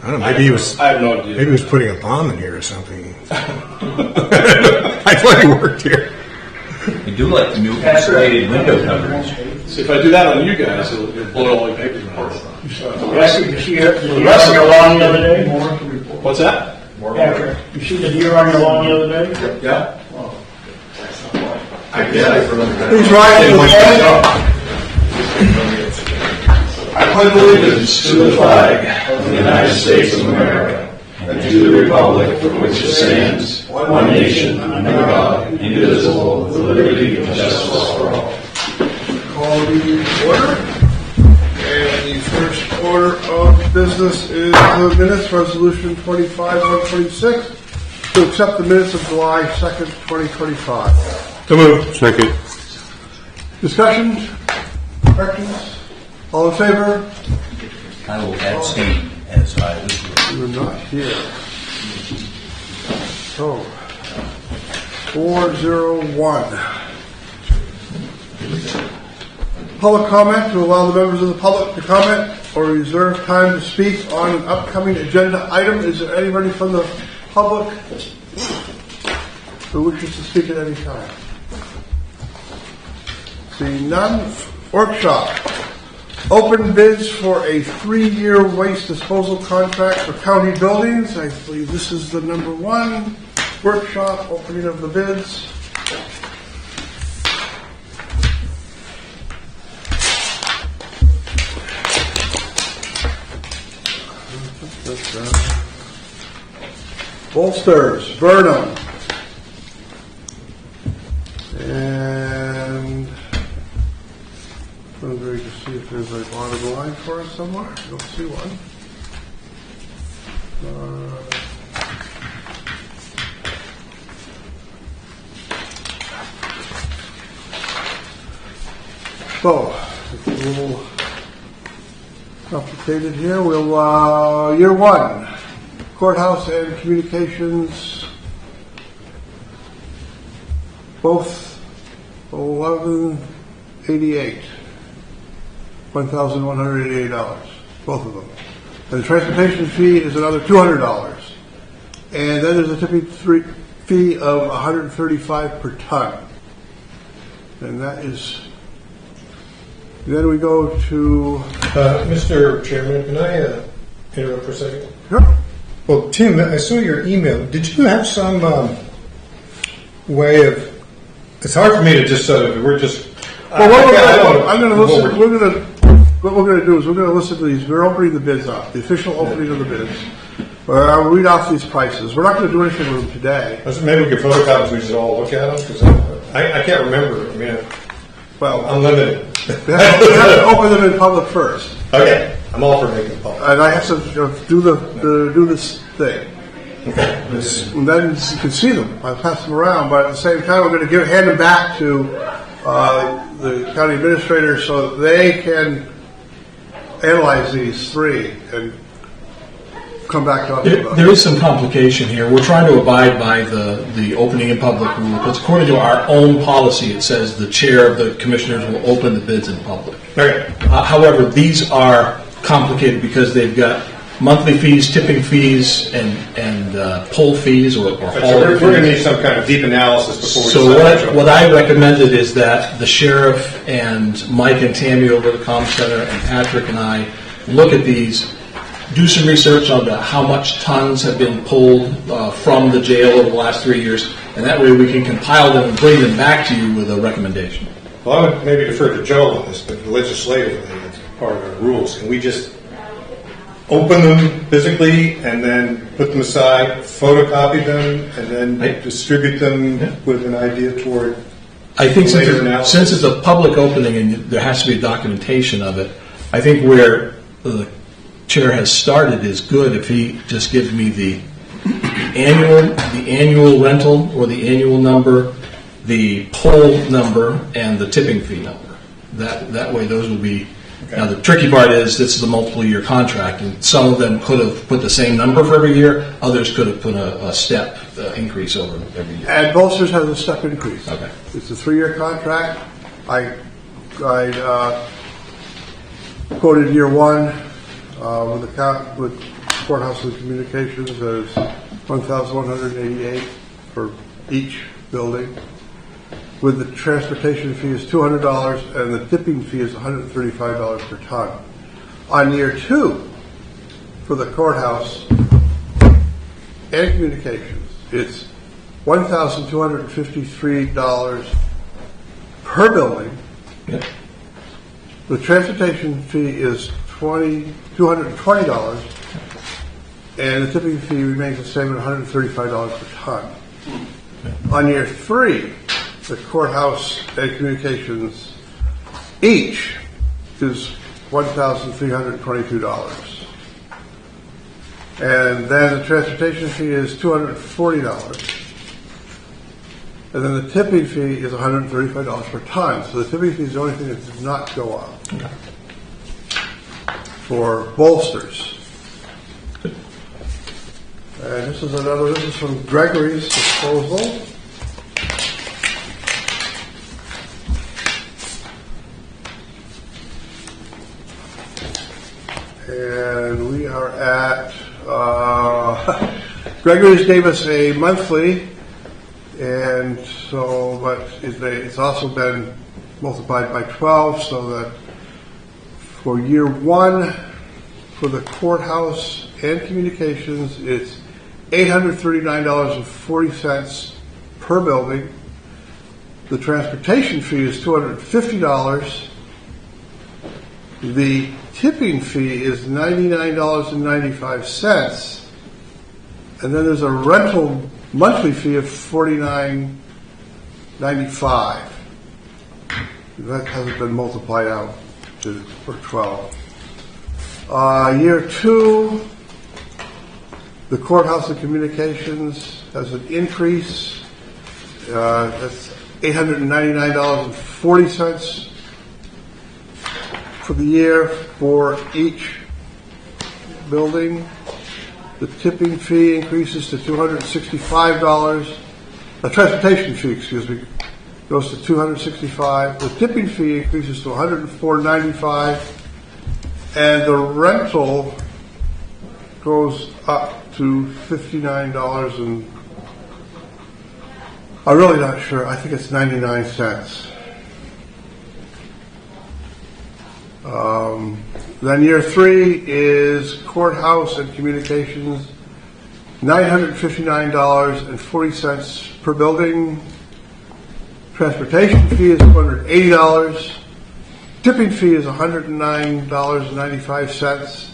I don't know. Maybe he was. I have no idea. Maybe he was putting a bomb in here or something. I thought he worked here. We do like the new insulated window covers. See, if I do that on you guys, it'll blow all your papers apart. You see the deer on your lawn the other day? What's that? Patrick, you see the deer on your lawn the other day? Yeah. I did. He's right. I pledge allegiance to the flag of the United States of America and to the republic for which it stands, one nation, under God, indivisible, with liberty and justice for all. Call the order. And the first order of business is the minutes, resolution 25-126, to accept the minutes of July 2nd, 2025. So moved. Second. Discussions? Corrections? All in favor? I will abstain as I was here. You are not here. So, 401. Public comment, to allow the members of the public to comment or reserve time to speak on an upcoming agenda item. Is there anybody from the public who wishes to speak at any time? Seeing none. Workshop. Open bids for a 3-year waste disposal contract for county buildings. I believe this is the number 1 workshop, opening of the bids. Bolsters, Burnham, and I'm going to see if there's a bottom line for us somewhere. I don't see one. It's a little complicated here. We'll, year 1, courthouse and communications, both 1188, $1,188, both of them. And the transportation fee is another $200. And then there's a tipping fee of $135 per ton. And that is, then we go to... Mr. Chairman, can I interrupt for a second? Sure. Well, Tim, I saw your email. Did you have some way of... It's hard for me to just sort of... We're just... Well, what we're going to do is we're going to listen to these. We're opening the bids up, the official opening of the bids. I'll read off these prices. We're not going to do anything with them today. Maybe we could photocopy we just all look at them, because I can't remember. I mean, Well, I'm limited. we have to open them in public first. Okay, I'm all for making public. And I have to do this thing. Okay. And then you can see them. I'll pass them around, but at the same time, we're going to hand them back to the county administrator so that they can analyze these 3 and come back to us. There is some complication here. We're trying to abide by the opening in public rule, because according to our own policy, it says the chair of the commissioners will open the bids in public. Okay. However, these are complicated because they've got monthly fees, tipping fees, and pull fees or So haul we're going to fees. need some kind of deep analysis before we So decide. what I recommended is that the sheriff and Mike and Tammy over at the Comm Center and Patrick and I look at these, do some research on how much tons have been pulled from the jail over the last 3 years, and that way we can compile them and bring them back to you with a recommendation. Well, I would maybe defer to Joe on this, but legislatively, it's part of our rules. Can we just open them physically and then put them aside, photocopy them, and then distribute them with an idea toward I think later analysis? since it's a public opening and there has to be documentation of it, I think where the chair has started is good if he just gives me the annual rental or the annual number, the pull number, and the tipping fee number. That way those would be... Okay. Now the tricky part is this is a multiple year contract, and some of them could have put the same number for every year, others could have put a step increase over every year. And Bolsters has a step increase. Okay. It's a 3-year contract. I quoted year 1 with courthouse and communications is $1,188 for each building, with the transportation fee is $200 and the tipping fee is $135 per ton. On year 2, for the courthouse and communications, it's $1,253 per building. Yep. The transportation fee is $220, and the tipping fee remains the same at $135 per ton. On year 3, the courthouse and communications each is $1,322. And then the transportation fee is $240. And then the tipping fee is $135 per ton. So the tipping fee is the only thing that does not go up. Okay. For bolsters. And this is from Gregory's disposal. And we are at, Gregory's gave us a monthly, and so, but it's also been multiplied by 12, so that for year 1, for the courthouse and communications, it's $839.40 per building. The transportation fee is $250. The tipping fee is $99.95. And then there's a rental monthly fee of $49.95. That hasn't been multiplied out for 12. Year 2, the courthouse and communications has an increase. That's $899.40 for the year for each building. The tipping fee increases to $265. The transportation fee, goes to $265. The tipping fee increases to $104.95, and the rental goes up to $59, and I'm really not sure. I think it's 99 cents. Then year 3 is courthouse and communications, $959.40 per building. Transportation fee is $280. Tipping fee is $109.95,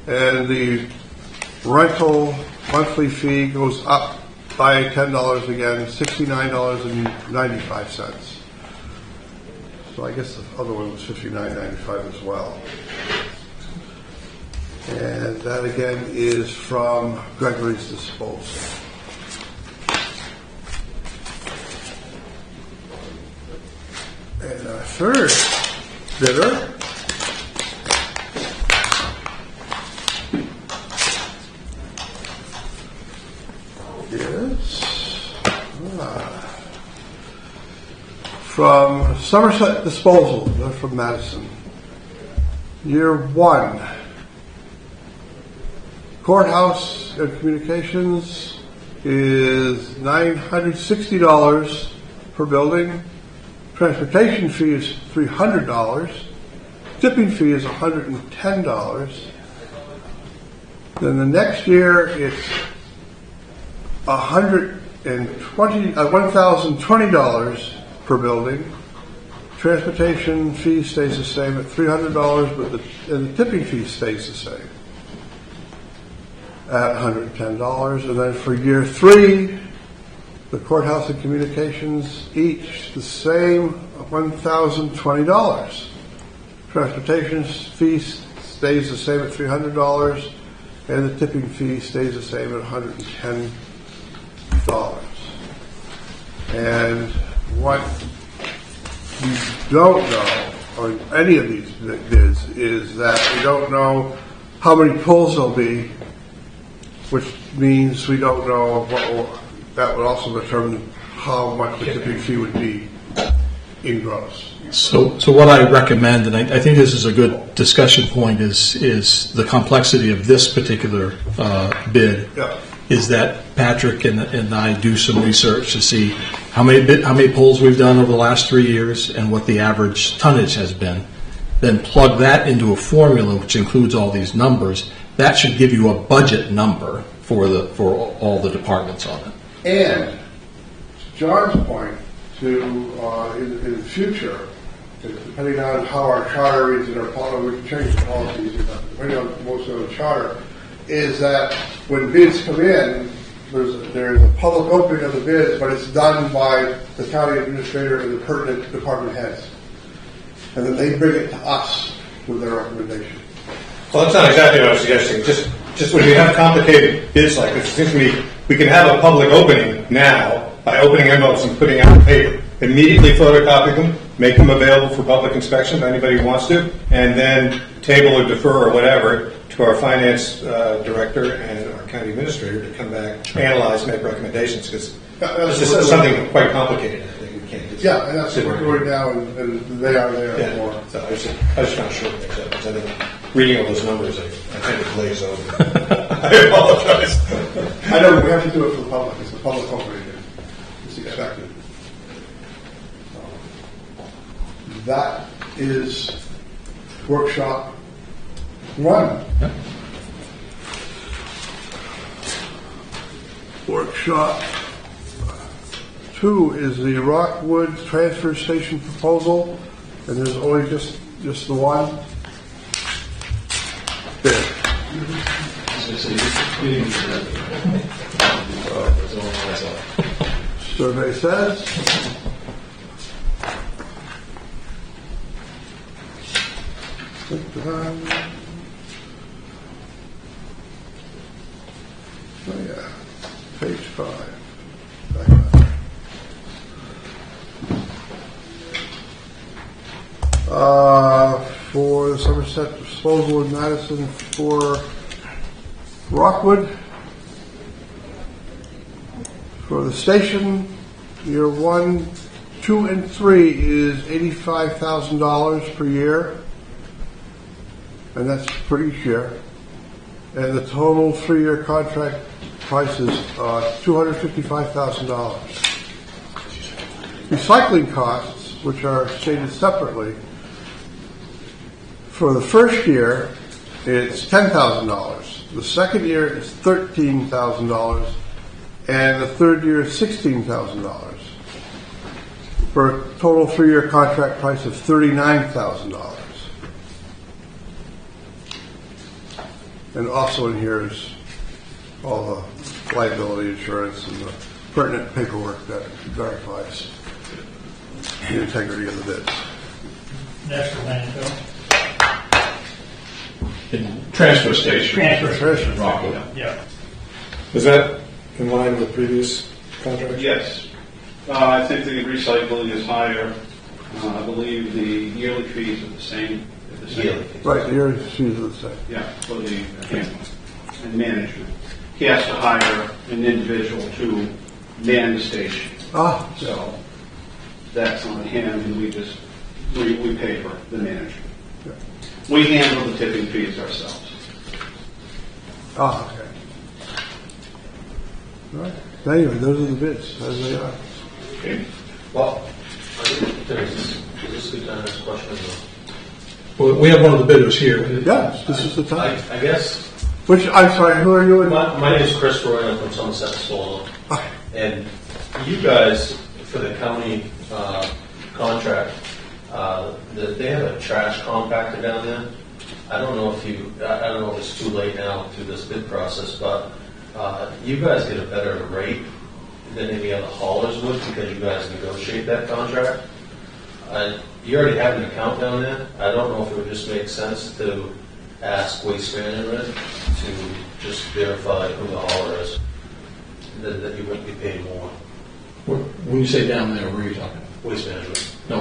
and the rental monthly fee goes up by $10 again, $69.95. So I guess the other one was $59.95 as well. And that again is from Gregory's disposal. And our third bidder is from Somerset Disposal. They're from Madison. Year 1. Courthouse and communications is $960 per building. Transportation fee is $300. Tipping fee is $110. Then the next year it's $1,020 per building. Transportation fee stays the same at $300, but the tipping fee stays the same at $110. And then for year 3, the courthouse and communications each the same, $1,020. Transportation fee stays the same at $300, and the tipping fee stays the same at $110. And what we don't know on any of these bids is that we don't know how many pulls there'll be, which means we don't know what will, that would also determine how much the tipping fee would be. in gross. So what I recommend, and I think this is a good discussion point, is the complexity of this particular bid. Yeah. Is that Patrick and I do some research to see how many polls we've done over the last 3 years and what the average tonnage has been. Then plug that into a formula which includes all these numbers. That should give you a budget number for all the departments on it. And to John's point, in the future, depending on how our charter reads and our policy, we can change the policies, depending on most of the charter, is that when bids come in, there's a public opening of the bids, but it's done by the county administrator and the pertinent department heads. And then they bring it to us with their recommendation. Well, that's not exactly what I was suggesting. Just when you have complicated bids like this, it seems to me we can have a public opening now by opening envelopes and putting out paper. Immediately photocopy them, make them available for public inspection if anybody wants to, and then table or defer or whatever to our finance director and our county administrator to come back, analyze, make recommendations, because this is something quite complicated. I think we can't just Yeah, and that's what we're doing now, and they are there yeah. for. So I was just trying to shorten things up, because I think reading all those numbers, I tend to glaze over. I apologize. I know we have to do it for the public. It's a public opening. It's expected. That is workshop 1. Yep. Workshop 2 is the Rockwood transfer station proposal, and there's only just the one bid. Survey says. Oh yeah, page 5. Back up. For the Somerset disposal in Madison for Rockwood. For the station, year 1, 2, and 3 is $85,000 per year. And that's for each year. And the total 3-year contract price is $255,000. Recycling costs, which are stated separately, for the first year, it's $10,000. The second year is $13,000. And the third year is $16,000. For a total 3-year contract price of $39,000. And also in here is all the liability insurance and the pertinent paperwork that verifies the integrity of the bids. That's for landfill. Transfer station. Transfer station. Rockwood. Yeah. Is that in line with previous contracts? Yes. I think the recycling is higher. I believe the yearly fees are the same. Right, the yearly fees are the same. Yeah, for the handling and management. He has to hire an individual to man the station. So that's on him, and we pay for the management. Yeah. We handle the tipping fees ourselves. Okay. All right. Anyway, those are the bids as they are. Okay. Well, is this a good time to ask a question? Well, we have one of the bidders here. Yes, this is the time. I guess, Which, I'm sorry, who are you? my name is Chris Roy, I'm from Somerset Disposal. And you guys, for the county contract, they have a trash compactor down there. I don't know if it's too late now through this bid process, but you guys get a better rate than any other haulers would because you guys negotiate that contract. You already have an account down there. I don't know if it would just make sense to ask Waste Management to just verify who the hauler is, that you wouldn't be paying more. When you say down there, where are you talking? Waste Management. No,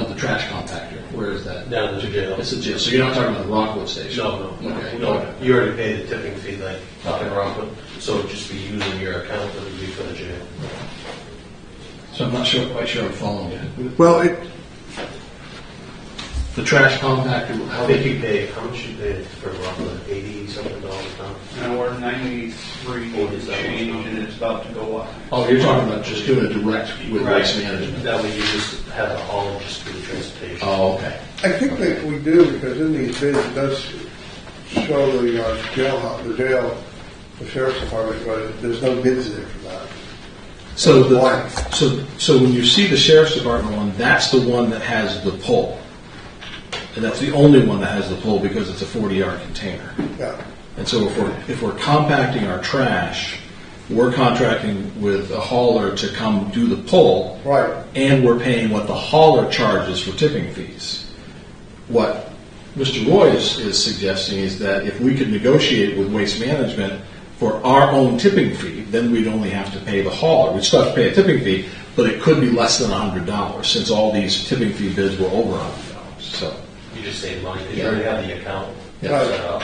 the trash compactor. Where is that? Down to jail. It's a jail. So you're not talking about the Rockwood station? No. Okay. No, you already paid the tipping fee, like talking Rockwood, so it would just be using your account that would be for the jail. So So I'm not quite sure I'm following you. Well, The trash compactor, How much you pay for roughly $80-something a ton? Now we're 93 change and it's about to go up. oh, you're talking about just doing it direct with waste management. That way you just have a haul just do the transportation. Oh, okay. I think that we do, because in these bids, it does show the jail, the sheriff's department, but there's no bids there for that. So Blank. so when you see the sheriff's department one, that's the one that has the pull. And that's the only one that has the pull because it's a 40-yard container. Yeah. And so if we're compacting our trash, we're contracting with a hauler to come do the pull. Right. And we're paying what the hauler charges for tipping fees. What Mr. Roy is suggesting is that if we could negotiate with Waste Management for our own tipping fee, then we'd only have to pay the hauler. We'd still have to pay a tipping fee, but it could be less than $100 since all these tipping fee bids were over $100. So. You just save money because you already have the account Yeah. set up.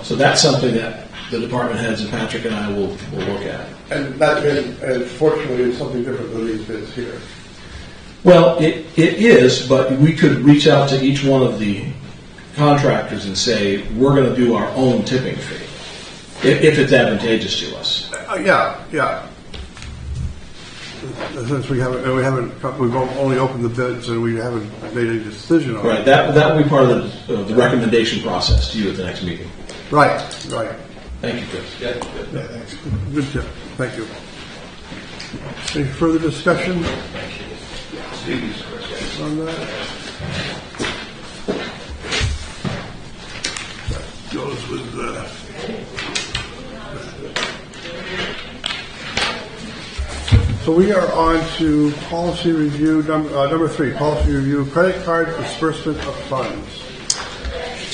So that's something that the department heads and Patrick and I will look at. And fortunately, it's something different than these bids here. Well, it is, but we could reach out to each one of the contractors and say, we're going to do our own tipping fee, if it's advantageous to us. Yeah. Since we've only opened the bids and we haven't made any decision on Right, it. that will be part of the recommendation process to you at the next meeting. Right. Thank you, Chris. Yeah, thanks. Good tip. Thank you. Any further discussion on that? That goes with So we are on to policy review, number 3, policy review, credit card disbursement of funds.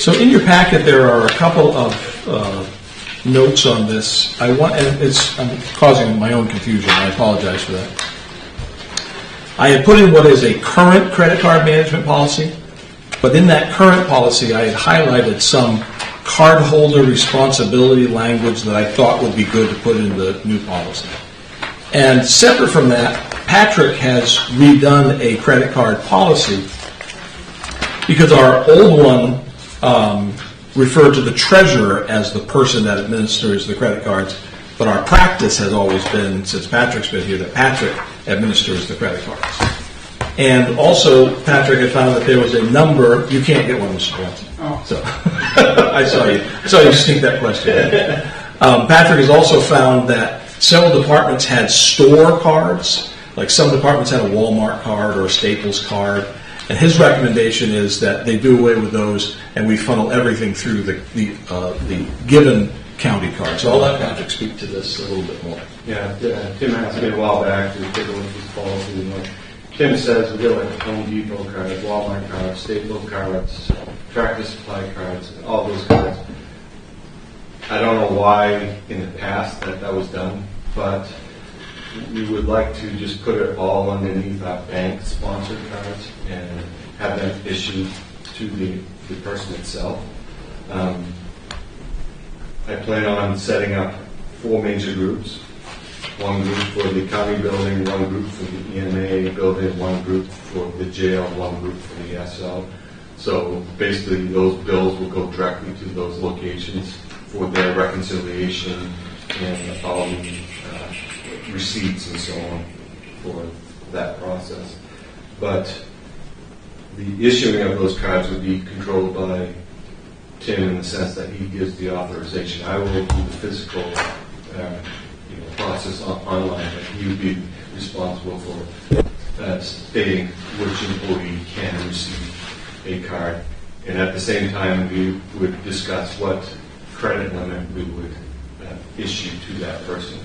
So in your packet, there are a couple of notes on this. I'm causing my own confusion. I apologize for that. I had put in what is a current credit card management policy, but in that current policy, I had highlighted some cardholder responsibility language that I thought would be good to put in the new policy. And separate from that, Patrick has redone a credit card policy because our old one referred to the treasurer as the person that administers the credit cards, but our practice has always been, since Patrick's been here, that Patrick administers the credit cards. And also, Patrick had found that there was a number. You can't get one, Mr. Johnson. Oh. So I saw you sneak that question in. Patrick has also found that several departments had store cards, like some departments had a Walmart card or a Staples card, and his recommendation is that they do away with those and we funnel everything through the given county card. So I'll let Patrick speak to this a little bit more. Yeah, Tim asked me a while back to take a look at this policy. And like Tim says, we got like Home Depot cards, Walmart cards, Staples cards, Tractor Supply cards, all those cards. I don't know why in the past that was done, but we would like to just put it all underneath our bank-sponsored cards and have them issued to the person itself. I plan on setting up 4 major groups. One group for the county building, one group for the EMA building, one group for the jail, one group for the SL. So basically those bills will go directly to those locations for their reconciliation and all the receipts and so on for that process. But the issuing of those cards would be controlled by Tim in the sense that he gives the authorization. I will do the physical process online, but he would be responsible for stating which employee can receive a card. And at the same time, we would discuss what credit limit we would issue to that person.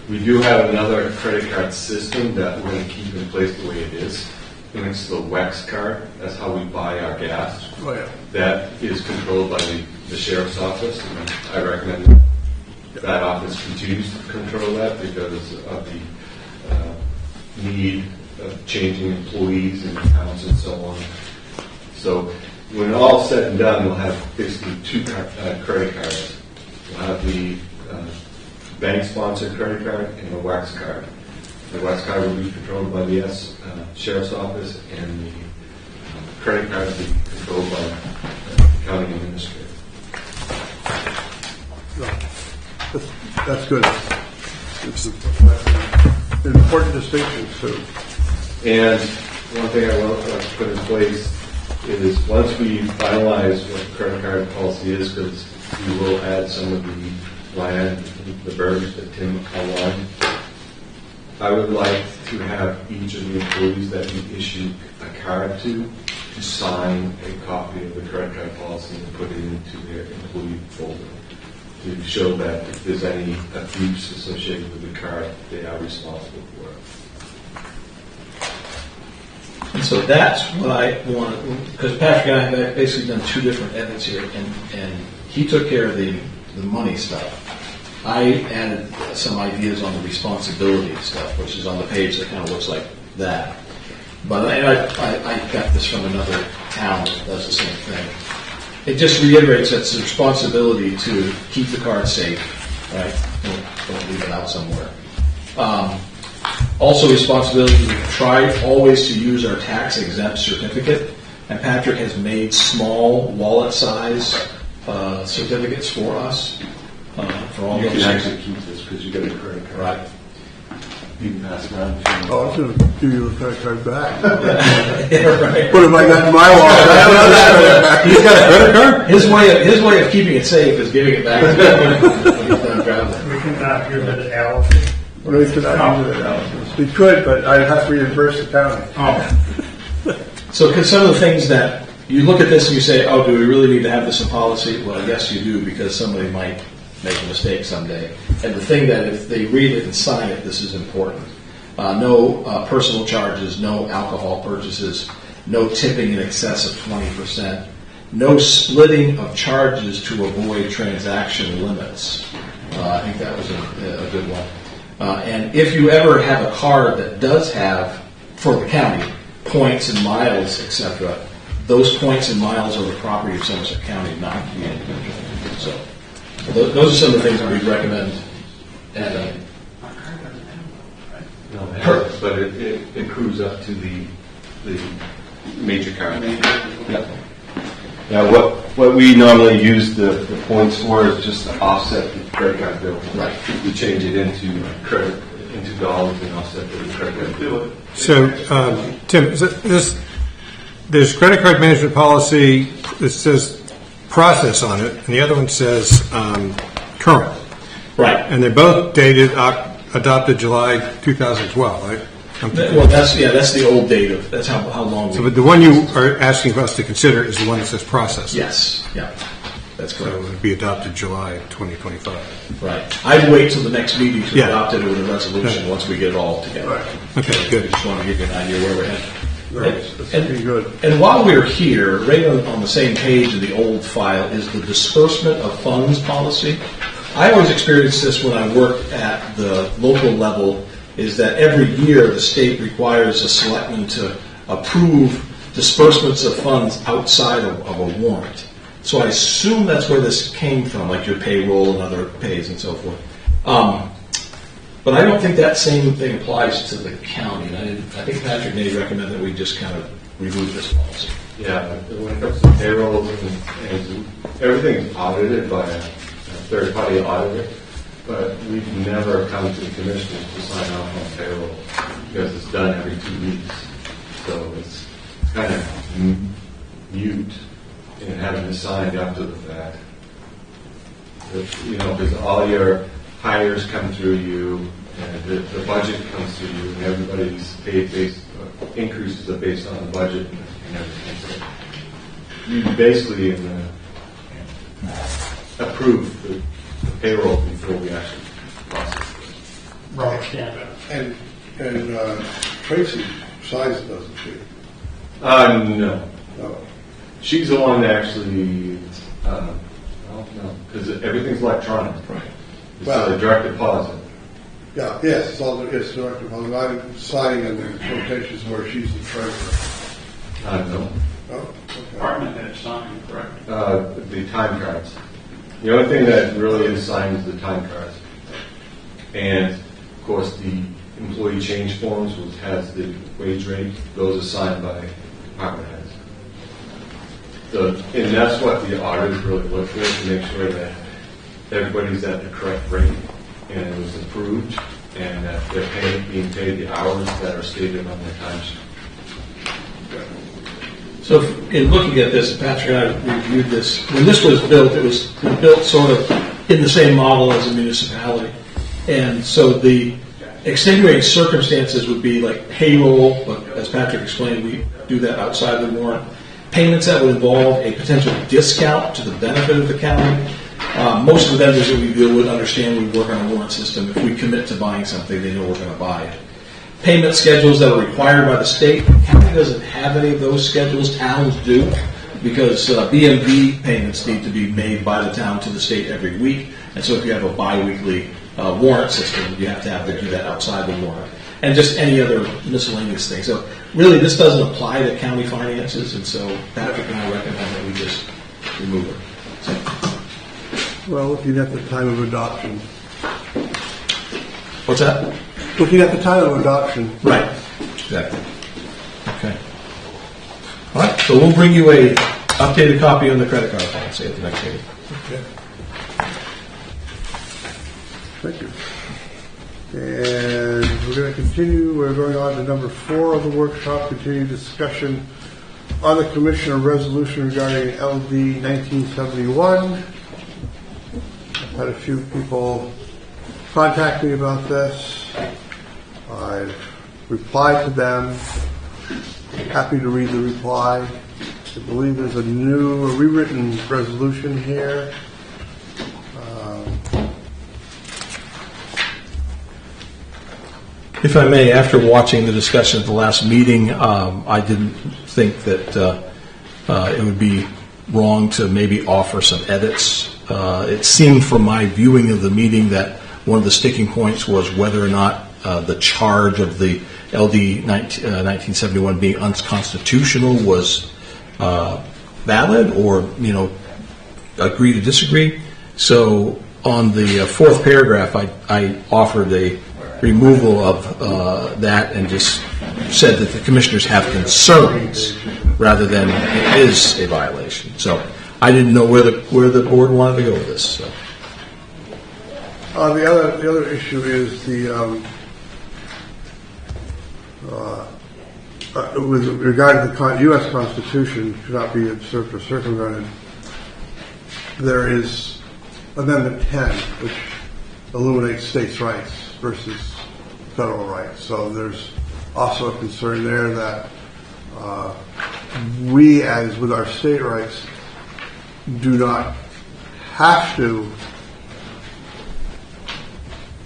We do have another credit card system that we're going to keep in place the way it is. And it's the WEX card. That's how we buy our gas. Oh, yeah. That is controlled by the sheriff's office, and I recommend that office continues to control that because of the need of changing employees and accounts and so on. So when all said and done, we'll have basically 2 credit cards. We'll have the bank-sponsored credit card and the WEX card. The West card will be controlled by the Sheriff's Office, and the credit card will be controlled by the county administrator. That's good. It's an important distinction, too. And one thing I want to put in place is once we finalize what the credit card policy is, because we will add some of the land, the verbiage that Tim outlined, I would like to have each of the employees that we issue a card to sign a copy of the credit card policy and put it into their employee folder to show that if there's any abuse associated with the card, they are responsible for it. And so that's what I want, because Patrick and I have basically done two different edits here, and he took care of the money stuff. I added some ideas on the responsibility stuff, which is on the page that kind of looks like that. But I got this from another town that does the same thing. It just reiterates that it's a responsibility to keep the card safe, right? Don't leave it out somewhere. Also, responsibility to try always to use our tax exempt certificate. And Patrick has made small wallet size certificates for us. For all You those can actually keep this because you get a credit card. Right. You can pass it around. If you Oh, I want. was going to give you a credit card back. Yeah, right. What have I got in my wallet? He's got a credit card? His way of keeping it safe is giving it back to me when he's done traveling. We can knock your bit out. What do we could We could, but I'd have to reimburse the county. So, because some of the things that you look at this and you say, "Oh, do we really need to have this in policy?" Well, yes, you do, because somebody might make a mistake someday. And the thing that if they read it and sign it, this is important. No personal charges, no alcohol purchases, no tipping in excess of 20%, no splitting of charges to avoid transaction limits. I think that was a good one. And if you ever have a card that does have, for the county, points and miles, etc., those points and miles are the property of Somerset County, not the individual. So those are some of the things that we recommend. And, No, it has, but it accrues up to the major card. Yeah. Now, what we normally use the points for is just to offset the credit card bill. Right. We change it into credit, into dollars, and offset the credit card bill. So, Tim, there's credit card management policy, it says process on it, and the other one says current. right. And they're both dated, adopted July 2012, right? Well, that's the old date of, that's how long. So, but the one you are asking us to consider is the one that says process. Yes, yeah, that's So it correct. would be adopted July 2025. Right. I'd wait till the next meeting to Yeah. adopt it with a resolution Yeah. once we get it all together. Okay, I good. just want to give you an idea where we're headed. That's pretty good. And while we're here, right on the same page in the old file is the disbursement of funds policy. I always experienced this when I worked at the local level, is that every year the state requires a selectman to approve disbursements of funds outside of a warrant. So I assume that's where this came from, like your payroll and other pays and so forth. But I don't think that same thing applies to the county. And I think Patrick may recommend that we just kind of remove this policy. Yeah, but when it comes to payroll, and everything's audited by a third-party auditor, but we've never come to the commissioners to sign off on payroll because it's done every 2 weeks. So it's kind of mute in having it signed after the fact. Because all your hires come through you, and the budget comes through you, and everybody's paid increases are based on the budget and everything. So you basically approve the payroll before we actually process it. Right, yeah. And Tracy signs it, doesn't she? No. No. She's the one that actually, no, because everything's electronic. Right. It's Well- a direct deposit. Yeah, yes, it's direct deposit. I'm signing in the quotations where she's the treasurer. No. Oh, okay. Department head signing, correct? The time cards. The only thing that really is signed is the time cards. And, of course, the employee change forms, which has the wage rate, those are signed by department heads. And that's what the auditors really look for, to make sure that everybody's at the correct rate and it was approved, and that they're being paid the hours that are stated on their timesheet. So in looking at this, Patrick and I reviewed this. When this was built, it was built sort of in the same model as a municipality. And so the extenuating circumstances would be like payroll, but as Patrick explained, we do that outside the warrant. Payments that would involve a potential discount to the benefit of the county. Most of the vendors that we deal with understand we work on a warrant system. If we commit to buying something, they know we're going to buy it. Payment schedules that are required by the state. The county doesn't have any of those schedules. Towns do, because BMV payments need to be made by the town to the state every week. And so if you have a bi-weekly warrant system, you have to do that outside the warrant. And just any other miscellaneous thing. So really, this doesn't apply to county finances, and so Patrick and I recommend that we just remove it. So. Well, looking at the time of adoption. What's that? Looking at the time of adoption. Right. Exactly. Okay. All right. So we'll bring you a updated copy on the credit card policy at the next meeting. Okay. Thank you. And we're going to continue. We're going on to number 4 of the workshop, continued discussion on the commissioner resolution regarding LD 1971. I've had a few people contact me about this. I've replied to them. Happy to read the reply. I believe there's a rewritten resolution here. If I may, after watching the discussion at the last meeting, I didn't think that it would be wrong to maybe offer some edits. It seemed from my viewing of the meeting that one of the sticking points was whether or not the charge of the LD 1971 being unconstitutional was valid, or agree to disagree. So on the 4th paragraph, I offered a removal of that and just said that the commissioners have concerns rather than it is a violation. So I didn't know where the board wanted to go with this. So. The other issue is with regard to the U.S. Constitution should not be usurped or circumvented. There is Amendment 10, which eliminates states' rights versus federal rights. So there's also a concern there that we, as with our state rights, do not have to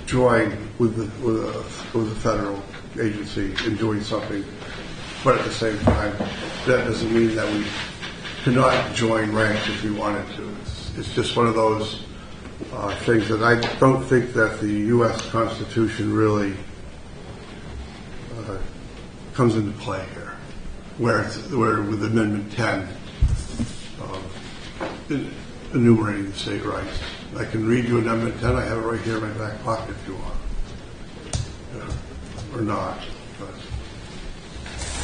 join with the federal agency in doing something, but at the same time, that doesn't mean that we cannot join ranks if we wanted to. It's just one of those things that I don't think that the U.S. Constitution really comes into play here, where with Amendment 10 enumerating the state rights. I can read you Amendment 10. I have it right here in my back pocket if you want, or not. But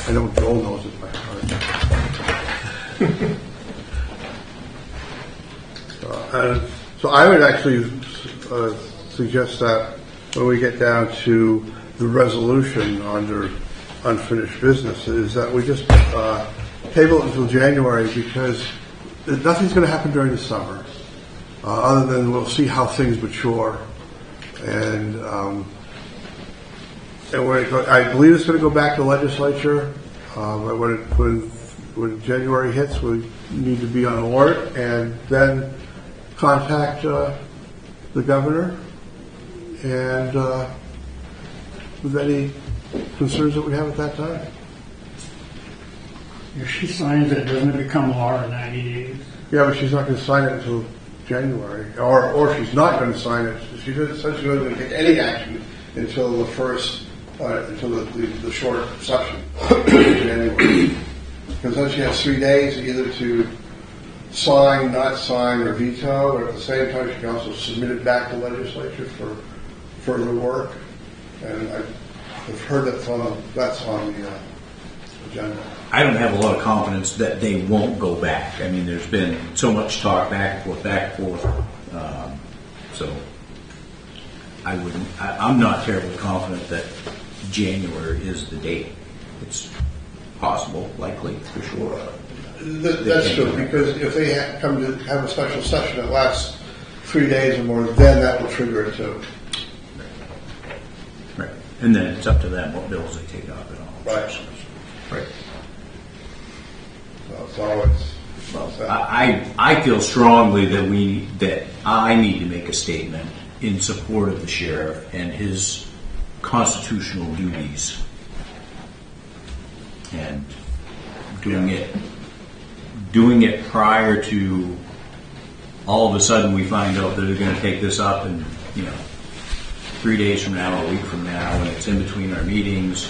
I know Joel knows it by heart. So I would actually suggest that when we get down to the resolution under unfinished business, is that we just table it until January, because nothing's going to happen during the summer, other than we'll see how things mature. And I believe it's going to go back to the legislature. When January hits, we need to be on alert and then contact the governor and with any concerns that we have at that time. If she signs it, doesn't it become law in 90 days? Yeah, but she's not going to sign it until January, or she's not going to sign it. She said she's not going to take any action until the first, until the short session in January. Because then she has 3 days either to sign, not sign, or veto, or at the same time she can also submit it back to the legislature for further work. And I've heard that's on the agenda. I don't have a lot of confidence that they won't go back. I mean, there's been so much talk back and forth. So I'm not terribly confident that January is the date. It's possible, likely, for sure. That's true, because if they come to have a special session that lasts 3 days or more, then that will trigger it too. Right. And then it's up to them what bills they take up and all. Right. Right. So it's always well said. I feel strongly that I need to make a statement in support of the sheriff and his constitutional duties, and doing it prior to all of a sudden we find out that they're going to take this up, and 3 days from now, a week from now, and it's in between our meetings.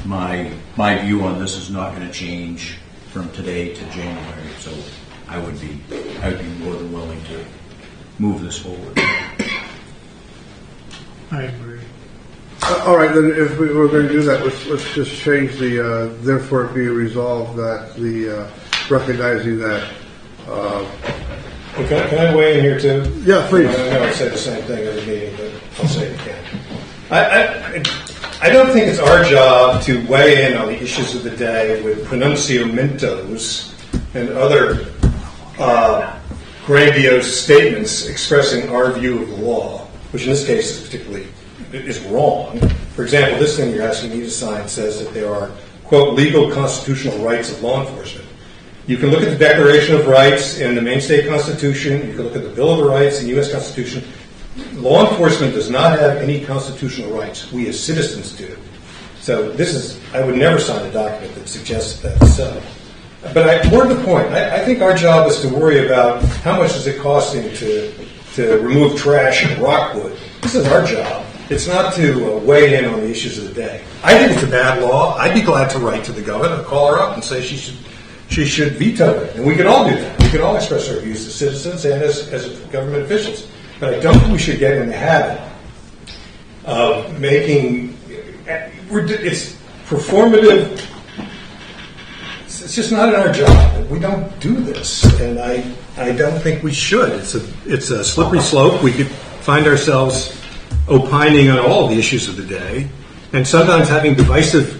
My view on this is not going to change from today to January, so I would be more than willing to move this forward. I agree. All right, then if we were going to do that, let's just change the, therefore it be resolved that the, recognizing that, Okay, can I weigh in here too? Yeah, please. I know I said the same thing every meeting, but I'll say it again. I don't think it's our job to weigh in on the issues of the day with pronunciamentos and other grandiose statements expressing our view of the law, which in this case is particularly is wrong. For example, this thing you're asking me to sign says that there are, quote, legal constitutional rights of law enforcement. You can look at the Declaration of Rights in the Maine State Constitution. You can look at the Bill of Rights in the U.S. Constitution. Law enforcement does not have any constitutional rights. We as citizens do. So I would never sign a document that suggests that that's so. But more to the point, I think our job is to worry about how much is it costing to remove trash in Rockwood. This is our job. It's not to weigh in on the issues of the day. I think it's a bad law. I'd be glad to write to the governor, call her up and say she should veto it. And we can all do that. We can all express our views as citizens and as government officials. But I don't think we should get in the habit of making it's performative. It's just not in our job. We don't do this, and I don't think we should. It's a slippery slope. We could find ourselves opining on all the issues of the day, and sometimes having divisive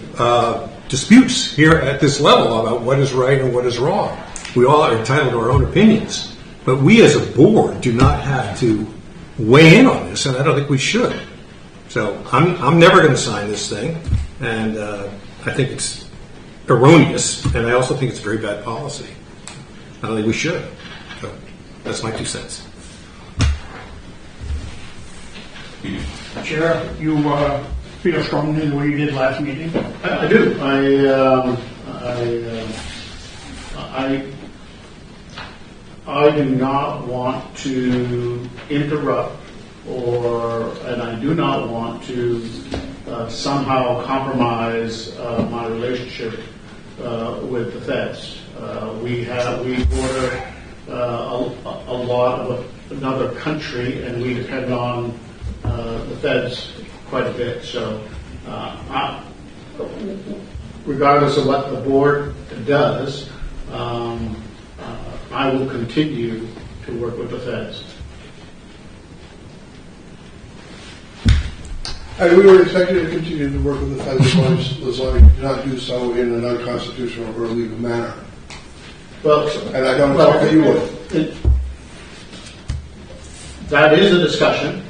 disputes here at this level about what is right and what is wrong. We all are entitled to our own opinions, but we as a board do not have to weigh in on this, and I don't think we should. So I'm never going to sign this thing, and I think it's erroneous, and I also think it's a very bad policy. I don't think we should. So that's my 2 cents. Sheriff, you feel strongly the way you did last meeting? I do. I do not want to interrupt, and I do not want to somehow compromise my relationship with the feds. We border a lot of another country, and we depend on the feds quite a bit. So, regardless of what the board does, I will continue to work with the feds. And we would expect you to continue to work with the feds as long as you do not do so in an unconstitutional or illegal manner. Well, and I don't expect that you would. That is a discussion.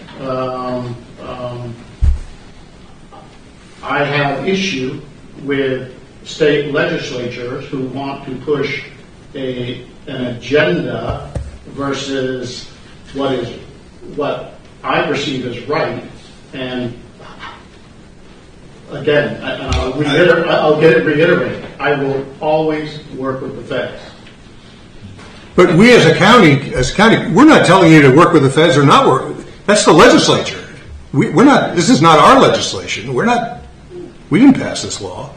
I have issue with state legislatures who want to push an agenda versus what I perceive as right. And again, I'll reiterate, I will always work with the feds. But we as a county, we're not telling you to work with the feds or not work. That's the legislature. We're not. This is not our legislation. We didn't pass this law.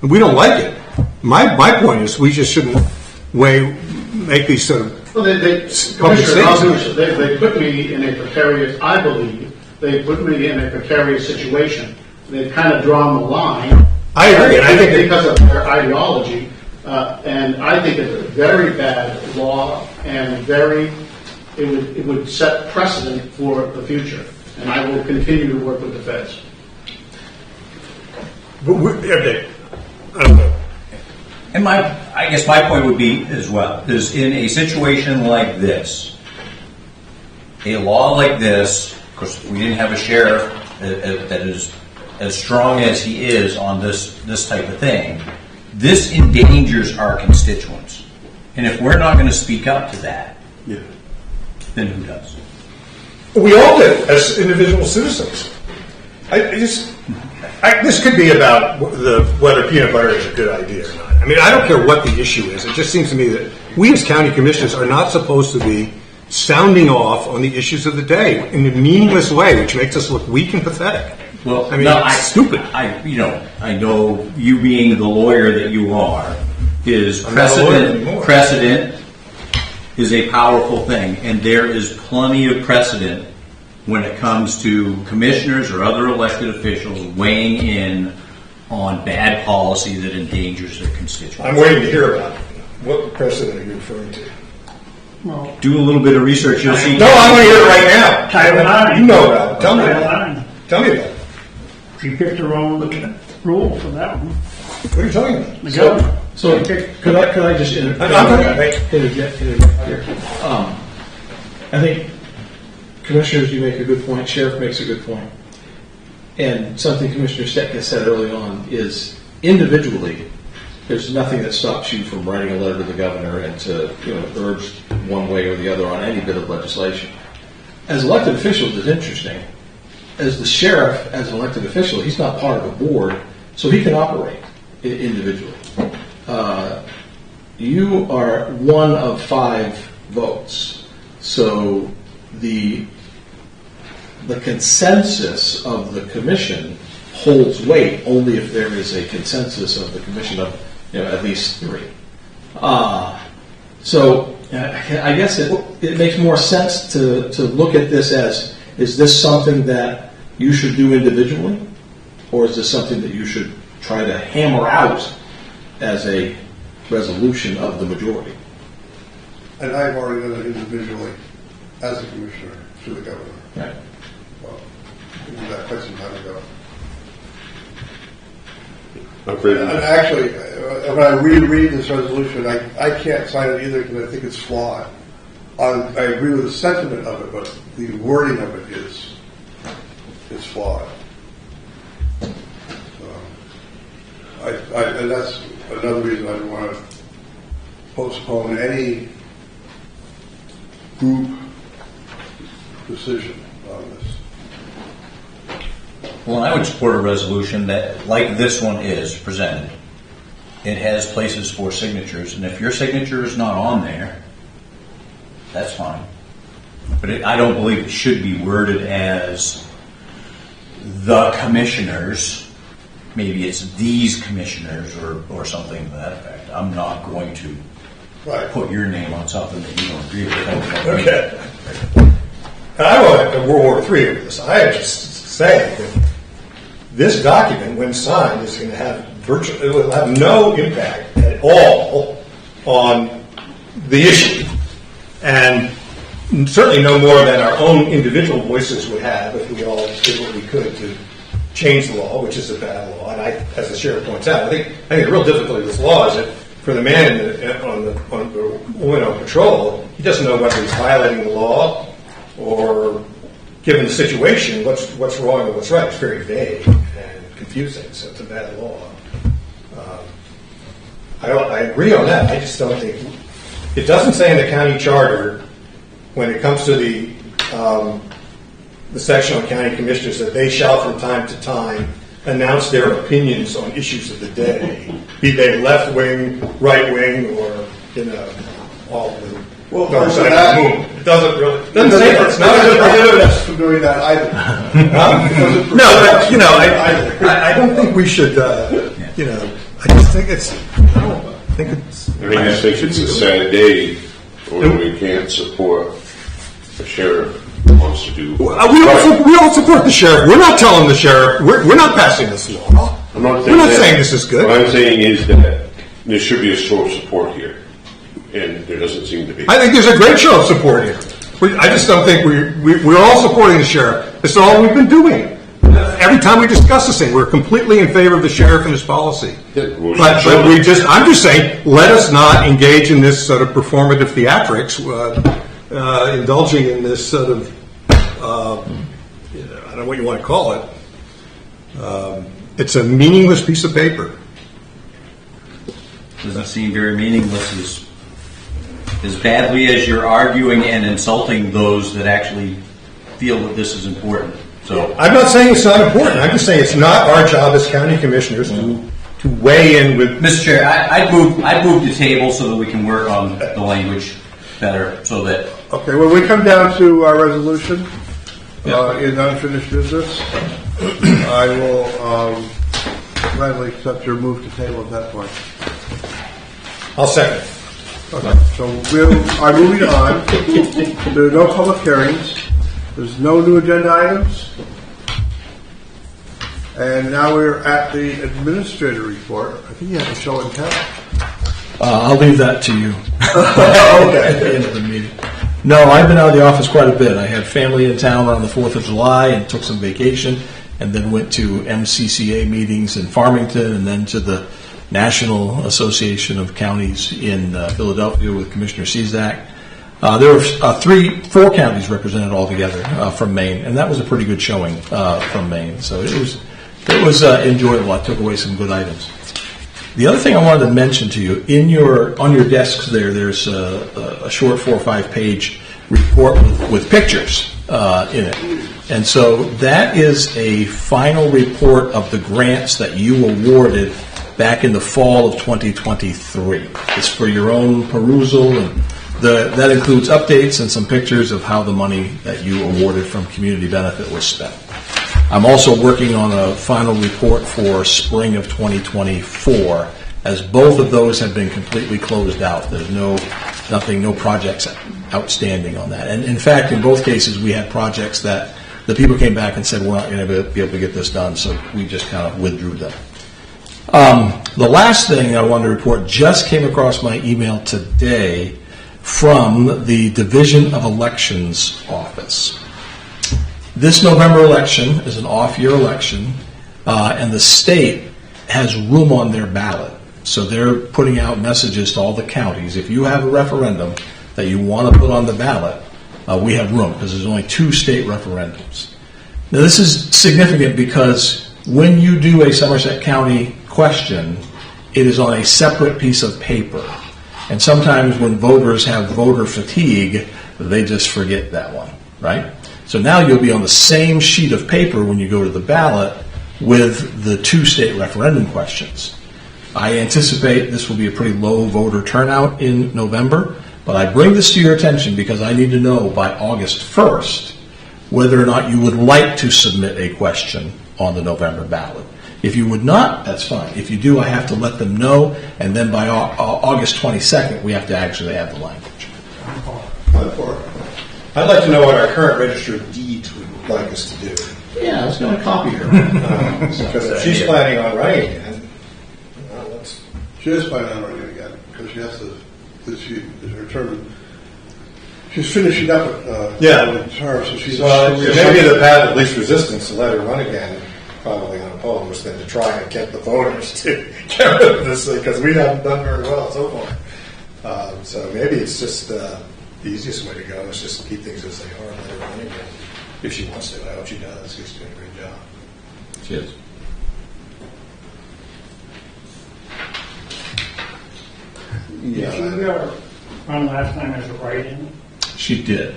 We don't like it. My point is, we just shouldn't make these sort of public statements. They put me in a precarious. I believe they put me in a precarious situation they've kind of drawn the line. I agree, and I think because of their ideology, and I think it's a very bad law, and it would set precedent for the future. And I will continue to work with the feds. Okay. I don't know. And I guess my point would be as well, is in a situation like this, a law like this, of course, we didn't have a sheriff that is as strong as he is on this type of thing. This endangers our constituents. And if we're not going to speak up to that, then who does? We all do, as individual citizens. This could be about whether peanut butter is a good idea or not. I mean, I don't care what the issue is. It just seems to me that we as county commissioners are not supposed to be sounding off on the issues of the day in a meaningless way, which makes us look weak and pathetic. Well, I mean, it's stupid. I know you being the lawyer that you are, is I'm not a lawyer anymore. precedent is a powerful thing, and there is plenty of precedent when it comes to commissioners or other elected officials weighing in on bad policy that endangers their constituents. I'm waiting to hear about it. What precedent are you referring to? Well, Do a little bit of research, you'll see. No, I want to hear it right now. Title IX. You know about it. Tell me Title about it. IX. Tell me about it. You picked the wrong rule for that one. What are you talking about? The governor. So could I just I'm talking interject here? I think, Commissioners, you make a good point. Sheriff makes a good point. And something Commissioner Stetka said early on is individually, there's nothing that stops you from writing a letter to the governor and to urge one way or the other on any bit of legislation. As elected officials, it's interesting. As the sheriff, as an elected official, he's not part of a board, so he can operate individually. You are one of 5 votes, so the consensus of the commission holds weight only if there is a consensus of the commission of at least 3. So I guess it makes more sense to look at this as, is this something that you should do individually, or is this something that you should try to hammer out as a resolution of the majority? And I've already done it individually as a commissioner to the governor. Right. Well, we did that quite some time ago. Okay. And actually, when I reread this resolution, I can't sign it either because I think it's flawed. I agree with the sentiment of it, but the wording of it is flawed. And that's another reason I don't want to postpone any group decision on this. Well, I would support a resolution that, like this one is presented, it has places for signatures, and if your signature is not on there, that's fine. But I don't believe it should be worded as the commissioners. Maybe it's these commissioners or something to that effect. I'm not going to put your name on something that you don't agree with. Okay. And I want a World War III over this. I just say that this document, when signed, is going to have it will have no impact at all on the issue, and certainly no more than our own individual voices would have if we all did what we could to change the law, which is a bad law. And as the sheriff points out, I think the real difficulty with this law is that for the man on the woman on patrol, he doesn't know whether he's violating the law or, given the situation, what's wrong and what's right. It's very vague and confusing, so it's a bad law. I agree on that. I just don't think it doesn't say in the county charter when it comes to the section on county commissioners that they shall from time to time announce their opinions on issues of the day, be they left wing, right wing, or all of them. Well, Dark for side that- of the moon. It doesn't say that. It's not a good prohibit us from doing that either. No, but I don't think we should. I just think it's. I think it's a sad day when we can't support the sheriff wants to do. We all support the sheriff. We're not telling the sheriff. We're not passing this law. I'm not We're not that. saying this is good. What I'm saying is that there should be a show of support here, and there doesn't seem to be. I think there's a great show of support here. I just don't think we're all supporting the sheriff. It's all we've been doing. Every time we discuss this thing, we're completely in favor of the sheriff and his policy. But I'm just saying, let us not engage in this sort of performative theatrics, indulging in this sort of, I don't know what you want to call it. It's a meaningless piece of paper. Doesn't seem very meaningless as badly as you're arguing and insulting those that actually feel that this is important. So I'm not saying it's not important. I'm just saying it's not our job as county commissioners to weigh in with. Mr. Chair, I'd move the table so that we can work on the language better, so that. Okay, when we come down to our resolution in unfinished business, I will gladly accept your move to table at that point. I'll second. Okay, so we are moving on. There are no public hearings. There's no new agenda items. And now we're at the administrator report. I think you have a show and tell. I'll leave that to you. Okay. At the end of the meeting. No, I've been out of the office quite a bit. I had family in town around the 4th of July and took some vacation, and then went to MCCA meetings in Farmington, and then to the National Association of Counties in Philadelphia with Commissioner Cizak. There were 4 counties represented altogether from Maine, and that was a pretty good showing from Maine. So it was enjoyable. I took away some good items. The other thing I wanted to mention to you, on your desks there's a short 4 or 5 page report with pictures in it. And so that is a final report of the grants that you awarded back in the fall of 2023. It's for your own perusal, and that includes updates and some pictures of how the money that you awarded from community benefit was spent. I'm also working on a final report for spring of 2024, as both of those have been completely closed out. There's no projects outstanding on that. And in fact, in both cases, we had projects that the people came back and said, we're not going to be able to get this done, so we just kind of withdrew them. The last thing I wanted to report just came across my email today from the Division of Elections office. This November election is an off-year election, and the state has room on their ballot. So they're putting out messages to all the counties. If you have a referendum that you want to put on the ballot, we have room, because there's only 2 state referendums. Now, this is significant because when you do a Somerset County question, it is on a separate piece of paper. And sometimes when voters have voter fatigue, they just forget that one, right? So now you'll be on the same sheet of paper when you go to the ballot with the 2 state referendum questions. I anticipate this will be a pretty low voter turnout in November, but I bring this to your attention because I need to know by August 1st whether or not you would like to submit a question on the November ballot. If you would not, that's fine. If you do, I have to let them know, and then by August 22nd, we have to actually have the language. I'd like to know what our current register of deeds would like us to do. Yeah, I was going to copy her. Because if she's planning on running again, She is planning on running again, because she has to, her term, she's finishing up with her, so she's... maybe the path of least resistance to let her run again, probably unopposed, than to try and get the voters to get rid of this, because we haven't done very well so far. So maybe it's just the easiest way to go is just keep things as they are and let her run again. If she wants to. I hope she does. She's doing a great job. She is. Did she run last time as a write-in? She did.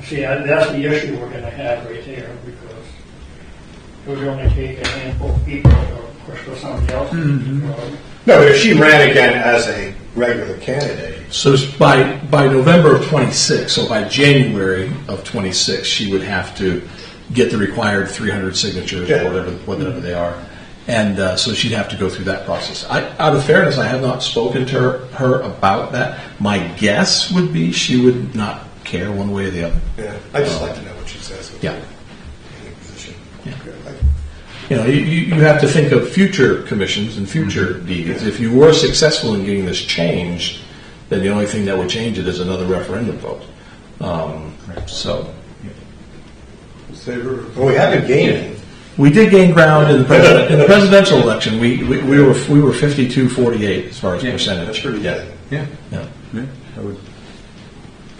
See, that's the issue we're going to have right there, because it would only take a handful of people to push for somebody else. No, but if she ran again as a regular candidate. So by November of 26, so by January of 26, she would have to get the required 300 signatures or whatever they are. And so she'd have to go through that process. Out of fairness, I have not spoken to her about that. My guess would be she would not care one way or the other. Yeah, I just like to know what she says. Yeah. Any position. Yeah. Okay. You know, you have to think of future commissions and future deeds. If you were successful in getting this changed, then the only thing that would change it is another referendum vote. So Well, we haven't gained any. we did gain ground in the presidential election. We were 52-48 as far as percentage. That's pretty Yeah. good. Yeah. Yeah,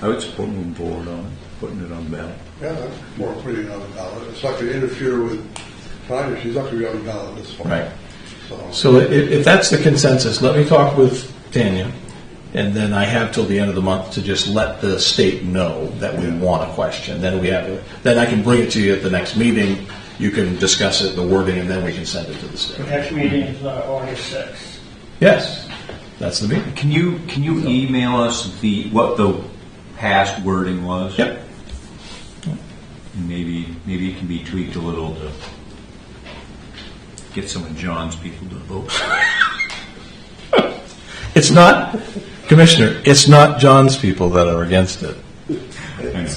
I would support moving forward on it, putting it on the ballot. Yeah, that's more putting it on the ballot. It's not going to interfere with Tanya. She's not going to be on the ballot this fall. Right. So, So if that's the consensus, let me talk with Tanya, and then I have till the end of the month to just let the state know that we want a question. Then I can bring it to you at the next meeting. You can discuss it, the wording, and then we can send it to the The state. next meeting is August 6th. Yes, that's the meeting. Can you email us what the past wording was? Yep. And maybe it can be tweaked a little to get some of John's people to vote. It's not, Commissioner, it's not John's people that are against it,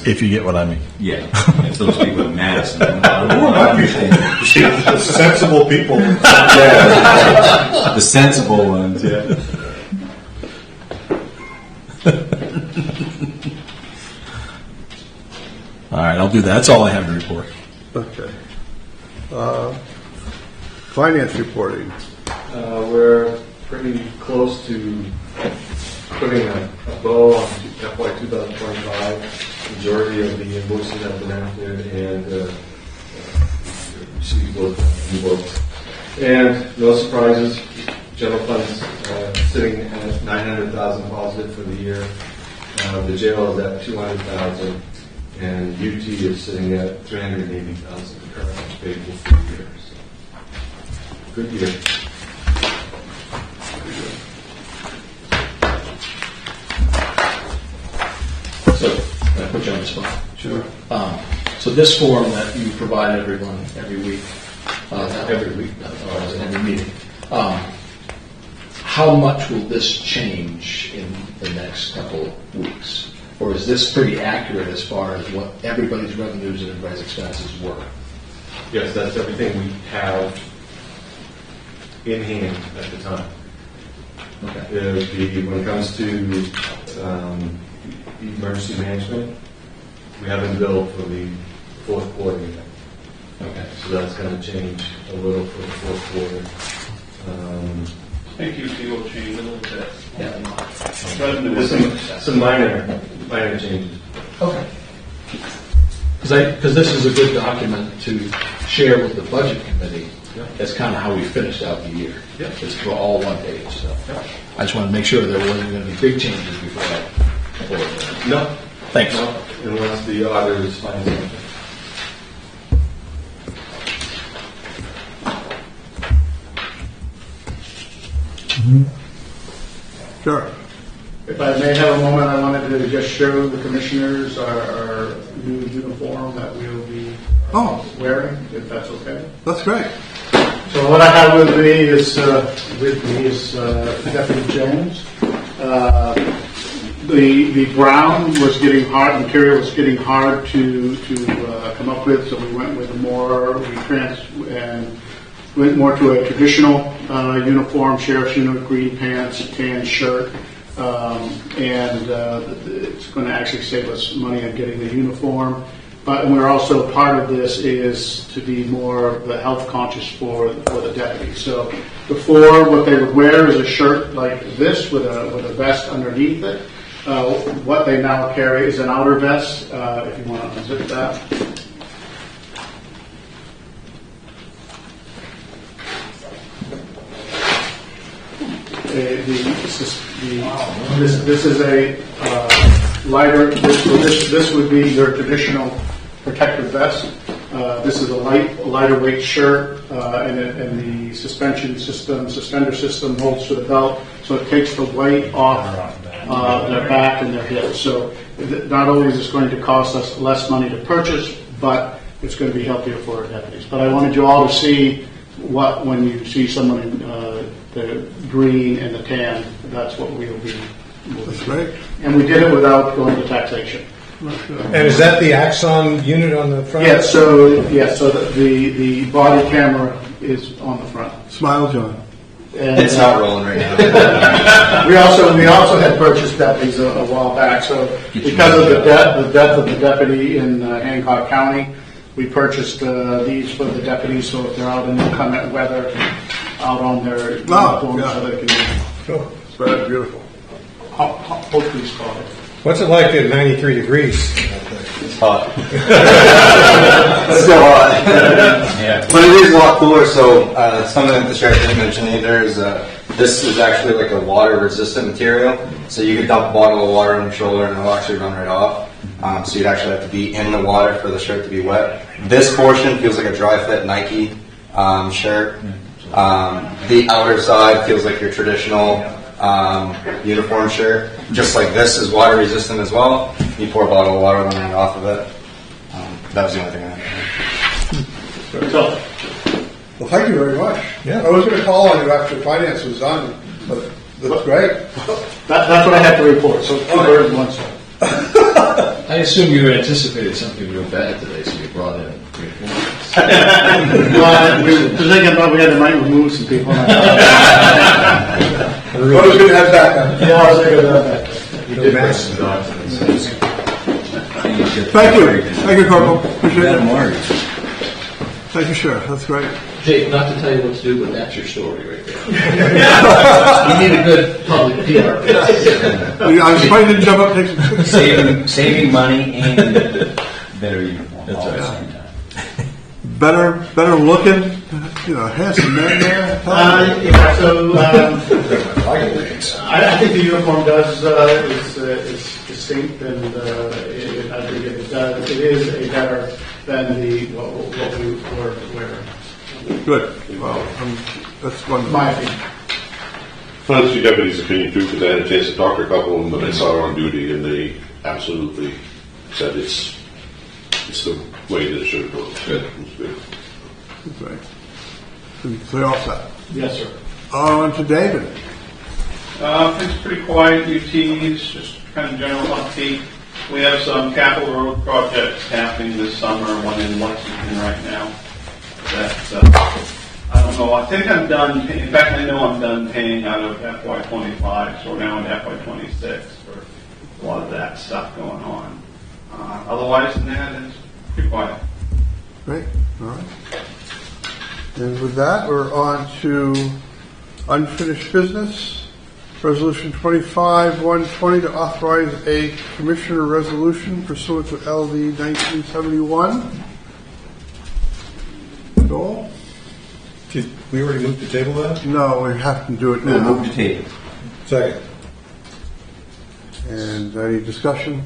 if you get what I mean. Yeah, it's those people in Madison. The sensible people. The sensible ones, yeah. All right, I'll do that. That's all I have to report. okay. Finance reporting. We're pretty close to putting a bow on FY 2025. Majority of the invoices have been entered and received both envelopes. And no surprises, general funds sitting at 900,000 positive for the year. The jail is at 200,000, and UT is sitting at 380,000 currently payable for the year. So, good year. So, can I put you on the spot? Sure. So this form that you provide everyone every week, not every week, every meeting, how much will this change in the next couple of weeks? Or is this pretty accurate as far as what everybody's revenues and everybody's expenses were? Yes, that's everything we have in hand at the time. Okay. When it comes to emergency management, we haven't billed for the fourth quarter yet. Okay. So that's going to change a little for the fourth quarter. I think UT will change a little bit. Yeah. There's some minor changes. Okay. Because this is a good document to share with the budget committee. That's kind of how we finished out the year. Yep. It's for all one page. So I just want to make sure there wasn't going to be big changes before that. No. Thanks. No, unless the auditors find something. Sure. If I may have a moment, I wanted to just show the commissioners our new uniform that we'll be wearing, if that's okay. That's great. So what I have with me is Deputy Jones. The brown was getting hard, material was getting hard to come up with, so we went with went more to a traditional uniform, sheriff's unit, green pants, tan shirt, and it's going to actually save us money on getting the uniform. But we're also, part of this is to be more the health conscious for the deputies. So before, what they would wear is a shirt like this with a vest underneath it. What they now carry is an outer vest, if you want to unzip that. This is a lighter. This would be your traditional protective vest. This is a lighter weight shirt, and the suspender system holds to the belt, so it takes the weight off their back and their hips. So not only is this going to cost us less money to purchase, but it's going to be healthier for our deputies. But I wanted you all to see when you see someone in the green and the tan, that's what we'll be moving. That's great. And we did it without going to taxation. And is that the Axon unit on the front? So the body camera is on the front. Smile, John. And, It's not rolling right now. we also had purchased deputies a while back. So because of the death of the deputy in Hancock County, we purchased these for the deputies. So if they're out in inclement weather, out on their uniforms, yeah. so they can Cool. It's very beautiful. hopefully spot it. What's it like at 93 degrees? It's hot. It's still hot. Yeah. But it is a lot cooler, so something that the sheriff didn't mention either is this is actually like a water resistant material. So you could dump a bottle of water on your shoulder and it'll actually run right off. So you'd actually have to be in the water for the shirt to be wet. This portion feels like a dry fit Nike shirt. The outer side feels like your traditional uniform shirt. Just like this is water resistant as well. You pour a bottle of water on and off of it. That was the only thing I had. So, Well, thank you very much. Yeah. I was going to call on you after finance was done, but that's great. that's what I have to report. So 2 birds, 1 stone. I assume you anticipated something real bad today, so you brought in reports. We were thinking about we might remove some people. But it was good to have backup. Yeah, I was thinking about that. You did massive documents. Thank you. Thank you, Corporal. Appreciate That it. Marty. Thank you, Sheriff. That's great. Jake, not to tell you what to do, but that's your story right there. You need a good public PR. I'm surprised you didn't jump up and take some pictures. Saving money and better uniform all at the same time. Better looking, handsome man there. I think the uniform is distinct, and I think it is a better than what we were wearing. Good. Well, that's wonderful. My opinion. Honestly, deputy's opinion too, because I had a chance to talk to a couple of them, but I saw her on duty, and they absolutely said it's the way that it should have gone. It's good. That's right. So you're all set. Yes, sir. On to David. Things pretty quiet, UTs, just kind of general update. We have some capital road projects happening this summer, one in Lexington right now. I don't know, I think I'm done, in fact I know I'm done paying out of FY25, so we're now in FY26 for a lot of that stuff going on. Otherwise than that, it's pretty quiet. Great. All right. And with that, we're on to unfinished business. Resolution 25-120 to authorize a commissioner resolution pursuant to LD 1971. Joel? Did we already moved the table that? No, we have to do it We'll now. move to table. Second. And any discussion?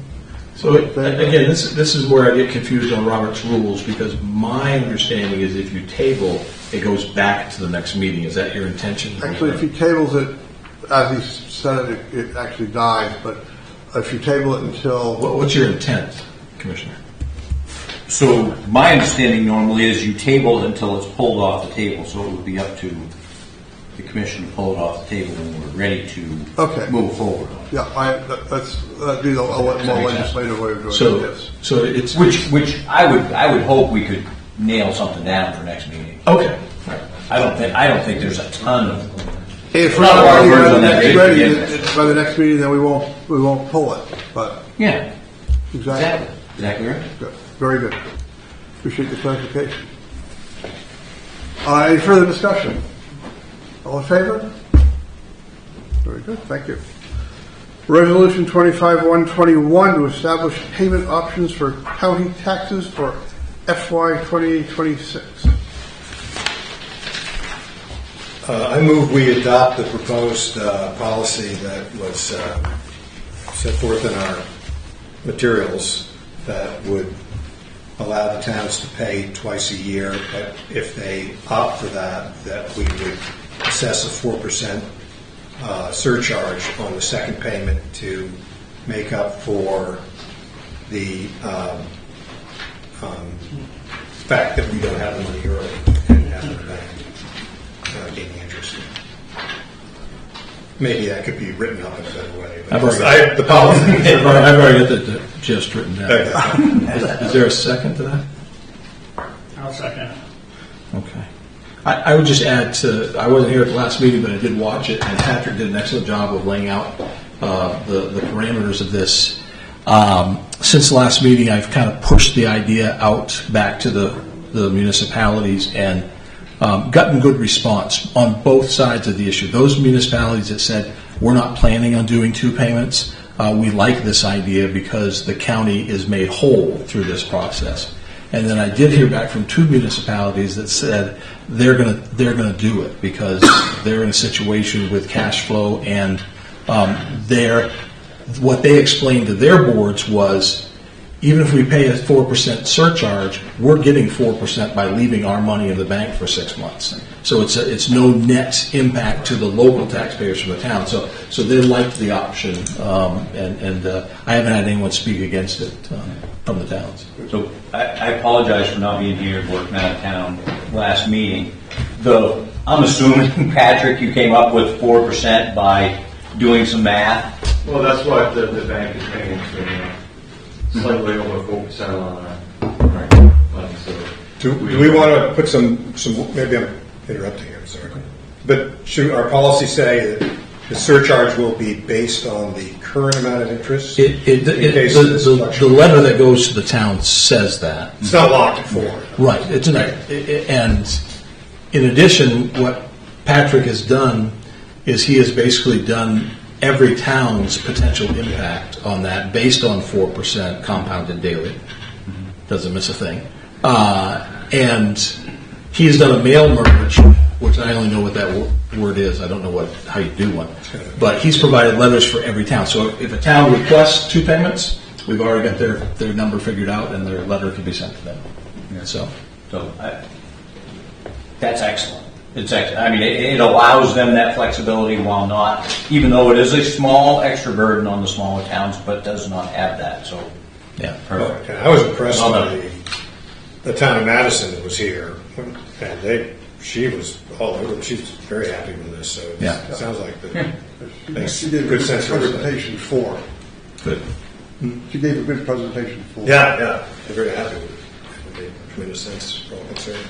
So again, this is where I get confused on Robert's rules, because my understanding is if you table, it goes back to the next meeting. Is that your intention? Actually, if he tables it, as he said, it actually dies. But if you table it until... What's your intent, Commissioner? So my understanding normally is you table until it's pulled off the table, so it would be up to the commission to pull it off the table when we're ready to move forward. Yeah, that'd be a more legislative way of doing it. So it's which I would hope we could nail something down for next meeting. Okay. I don't think there's a ton of. If we're Not a lot of words by on that the next meeting, then we won't pull it. But Yeah, exactly. exactly right. Good. Very good. Appreciate the clarification. Any further discussion? All in favor? Very good. Thank you. Resolution 25-121 to establish payment options for county taxes for FY 2026. I move we adopt the proposed policy that was set forth in our materials that would allow the towns to pay twice a year, but if they opt for that we would assess a 4% surcharge on the second payment to make up for the fact that we don't have the money early and have the bank gaining interest. Maybe that could be written up in a better way. But the policy. I've already got just written down. Okay. Is there a second to that? I'll second it. Okay. I would just add to, I wasn't here at the last meeting, but I did watch it, and Patrick did an excellent job of laying out the parameters of this. Since the last meeting, I've kind of pushed the idea out back to the municipalities and gotten good response on both sides of the issue. Those municipalities that said, we're not planning on doing 2 payments, we like this idea because the county is made whole through this process. And then I did hear back from 2 municipalities that said they're gonna do it because they're in a situation with cash flow, and what they explained to their boards was, even if we pay a 4% surcharge, we're getting 4% by leaving our money in the bank for 6 months. So it's no net impact to the local taxpayers from the town. So they liked the option, and I haven't had anyone speak against it from the towns. So I apologize for not being here, working out of town last meeting. I'm assuming, Patrick, you came up with 4% by doing some math. Well, that's what the bank is paying, so slightly over 4% on our money, so. Do we want to put some, maybe I'm interrupting here, I'm sorry. But should our policy say that the surcharge will be based on the current amount of interest? The letter that goes to the town says that. It's not locked at 4. Right. And in addition, what Patrick has done is he has basically done every town's potential impact on that based on 4% compounded daily. Doesn't miss a thing. And he has done a mail merge, which I only know what that word is. I don't know how you do one. But he's provided letters for every town. So if a town requests 2 payments, we've already got their number figured out, and their letter can be sent to them. So That's excellent. It's excellent. I mean, it allows them that flexibility while not, even though it is a small extra burden on the smaller towns, but does not have that. So, yeah, perfect. I was impressed by the town of Madison that was here, and she was all over. She's very happy with this. So it sounds like makes She did a good good sense for everybody. presentation for. good. She gave a good presentation for. Yeah, they're very happy with it. It made tremendous sense for all concerned.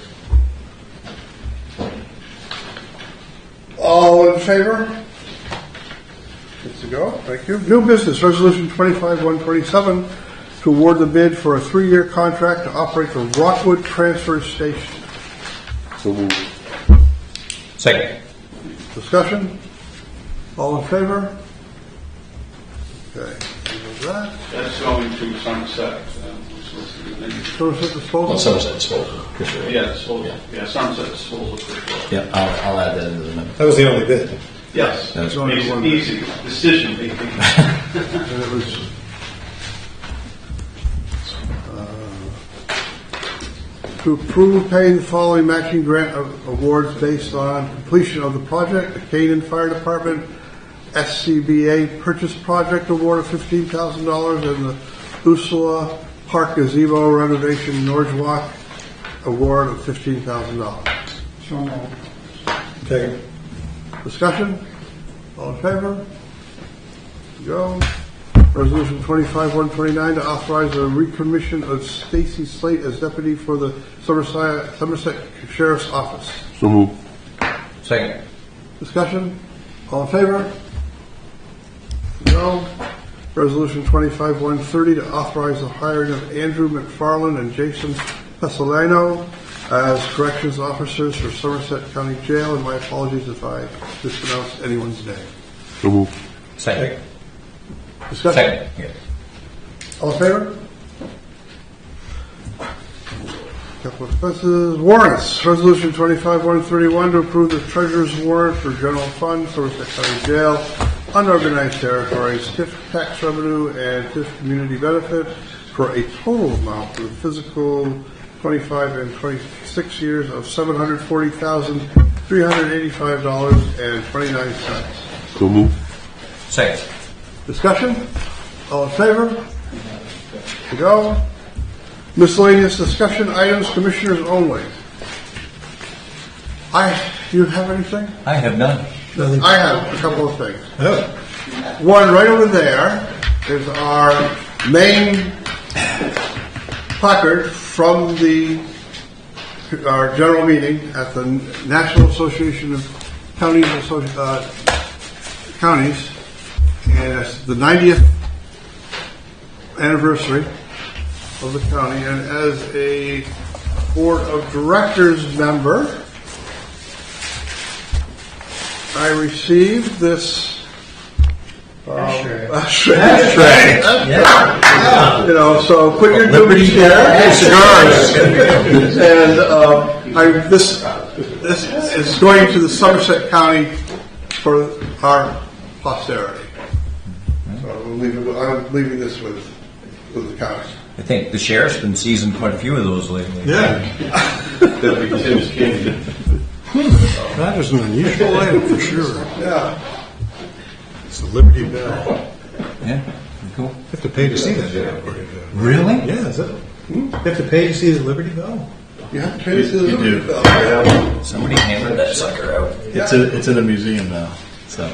All in favor? Good to go. Thank you. New business, resolution 25-127, to award the bid for a 3-year contract to operate the Rockwood Transfer Station. So moved. Second. Discussion? All in favor? Okay. That. That's going to Somerset. Somerset disposal? Well, Somerset disposal, for sure. Yeah, disposal. Yeah, Somerset disposal for sure. Yeah, I'll add that into the minute. That was the only bid. Yes, That's only one easy decision making. And it was to approve paying the following matching grant awards based on completion of the project: the Canaan Fire Department SCBA Purchase Project Award of $15,000 and the Usula Park Gazebo Renovation Norwalk Award of $15,000. So moved. Second. Discussion? All in favor? Go. Resolution 25-129 to authorize the recommission of Stacy Slate as deputy for the Somerset Sheriff's Office. So moved. Second. Discussion? All in favor? No. Resolution 25-130 to authorize the hiring of Andrew McFarland and Jason Pesolano as corrections officers for Somerset County Jail, and my apologies if I mispronounced anyone's name. So moved. Second. Discussion? Second. Yeah. All in favor? Couple of expenses. Warrants. Resolution 25-131 to approve the treasurer's warrant for general fund, Somerset County Jail, unorganized territories, TIF tax revenue, and TIF community benefit for a total amount for the physical 25 and 26 years of $740,385.29. So moved. Second. Discussion? All in favor? To go. Miscellaneous discussion items, commissioners only. You have anything? I have none. I have a couple of things. One, right over there is our Maine placard from our general meeting at the National Association of Counties, and it's the 90th anniversary of the county. And as a board of directors member, I received this ashtray. You know, so put your duties there. Cigars. And this is going to the Somerset County for our posterity. So I'm leaving this with the county. I think the sheriff's been seizing quite a few of those lately. Yeah. That'd be Tim's candy. That is an unusual item for sure. Yeah. It's the Liberty Bell. Yeah, cool. You have to pay to see that, according to Really? Yeah, is that? You have to pay to see the Liberty Bell? You have to pay to the You do. bell. Somebody hammered that sucker out. It's in a museum now. So,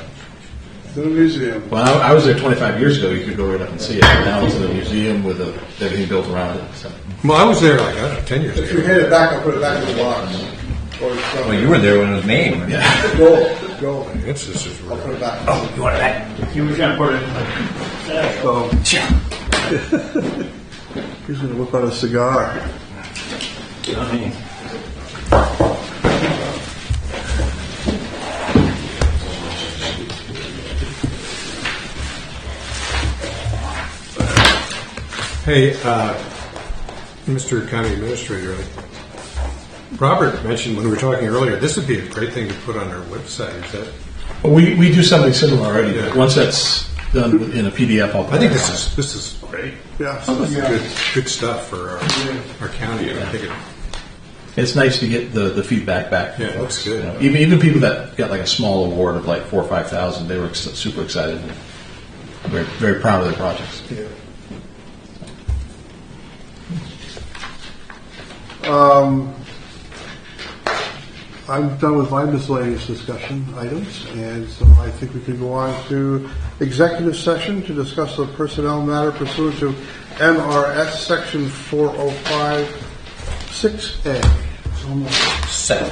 To the museum. well, I was there 25 years ago. You could go right up and see it. Now it's in a museum with everything built around it. So. Well, I was there like, I don't know, 10 years If you ago. hand it back, I'll put it back in the box. Or Well, you were there when it was Maine. Weren't you? Go. This is just I'll put it back. Oh, you wanted that? You were gonna put it in the sash. So he's going to whip out a cigar. Hey, Mr. County Administrator, Robert mentioned when we were talking earlier, this would be a great thing to put on our website. Is that? We do something similar already. Yeah. Once that's done in a PDF, I'll put I think it this is great. Yeah. Good stuff for our county. I think It's nice to get the feedback back. Yeah, it looks good. You know, even people that got like a small award of like 4,000 or 5,000, they were super excited and very, very proud of their projects. Yeah. I'm done with my miscellaneous discussion items, and so I think we can go on to executive session to discuss the personnel matter pursuant to MRS Section 405-6A. Seven.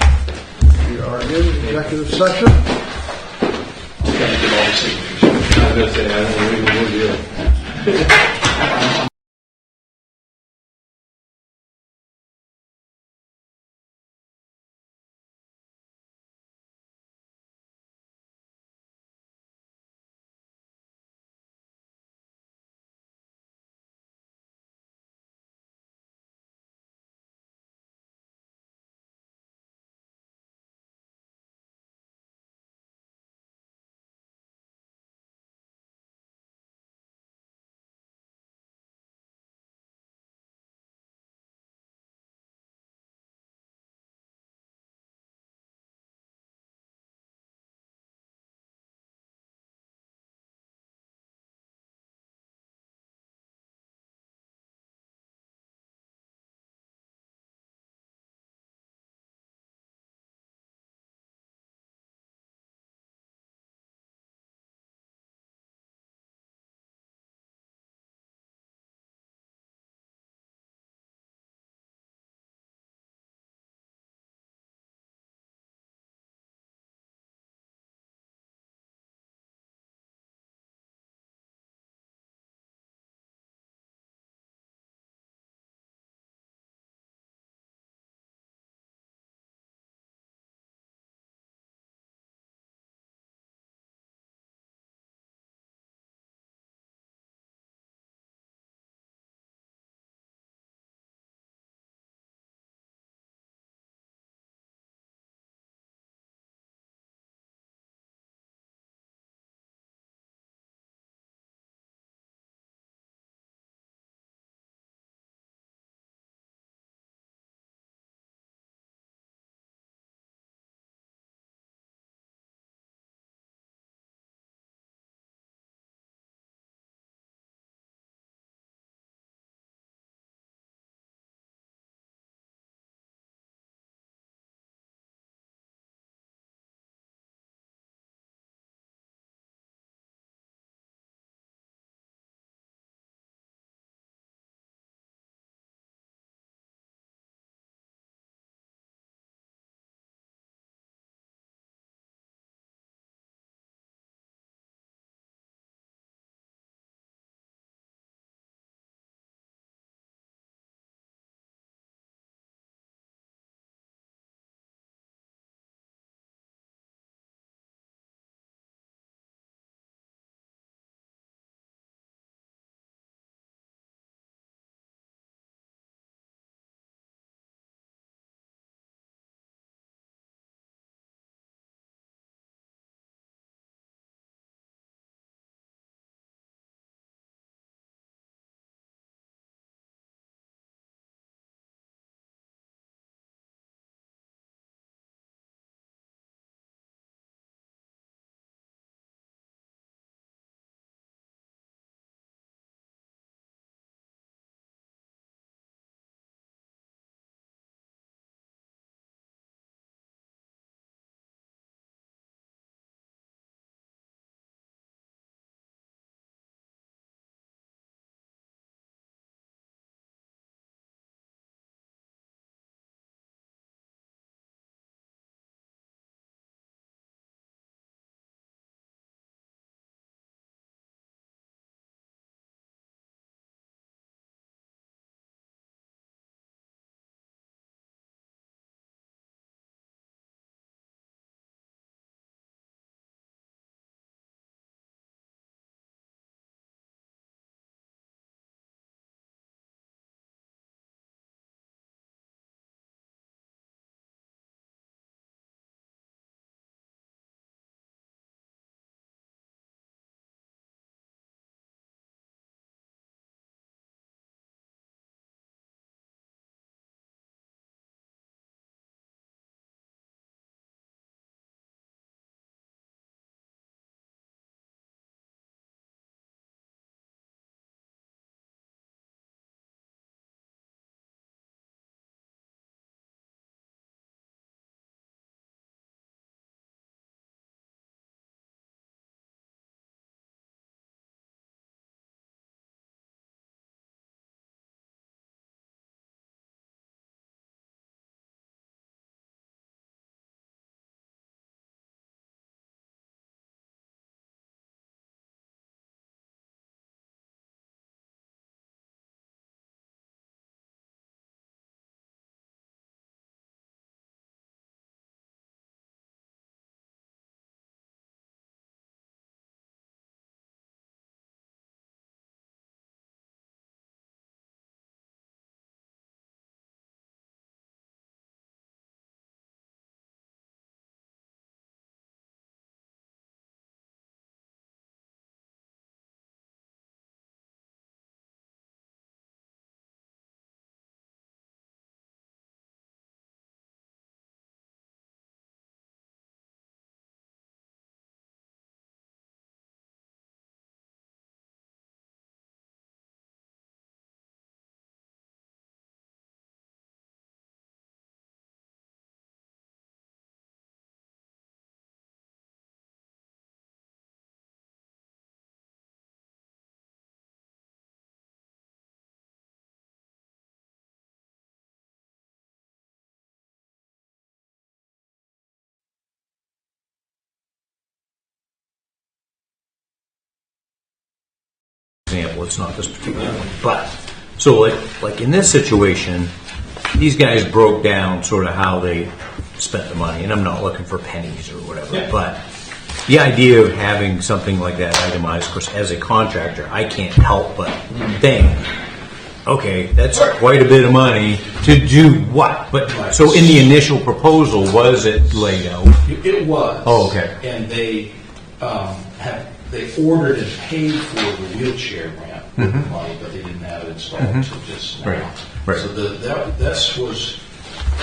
We are in executive session. I was going to say, I don't know, we'll deal. example, it's not this particular one, but, so like in this situation, these guys broke down sort of how they spent the money, and I'm not looking for pennies or whatever, but the idea of having something like that itemized, of course, as a contractor, I can't help but think, okay, that's quite a bit of money to do what? But so in the initial proposal, was it laid out? It was. Oh, okay. And they they ordered and paid for the wheelchair ramp with the money, but they didn't have it installed until just now. Right. So this was.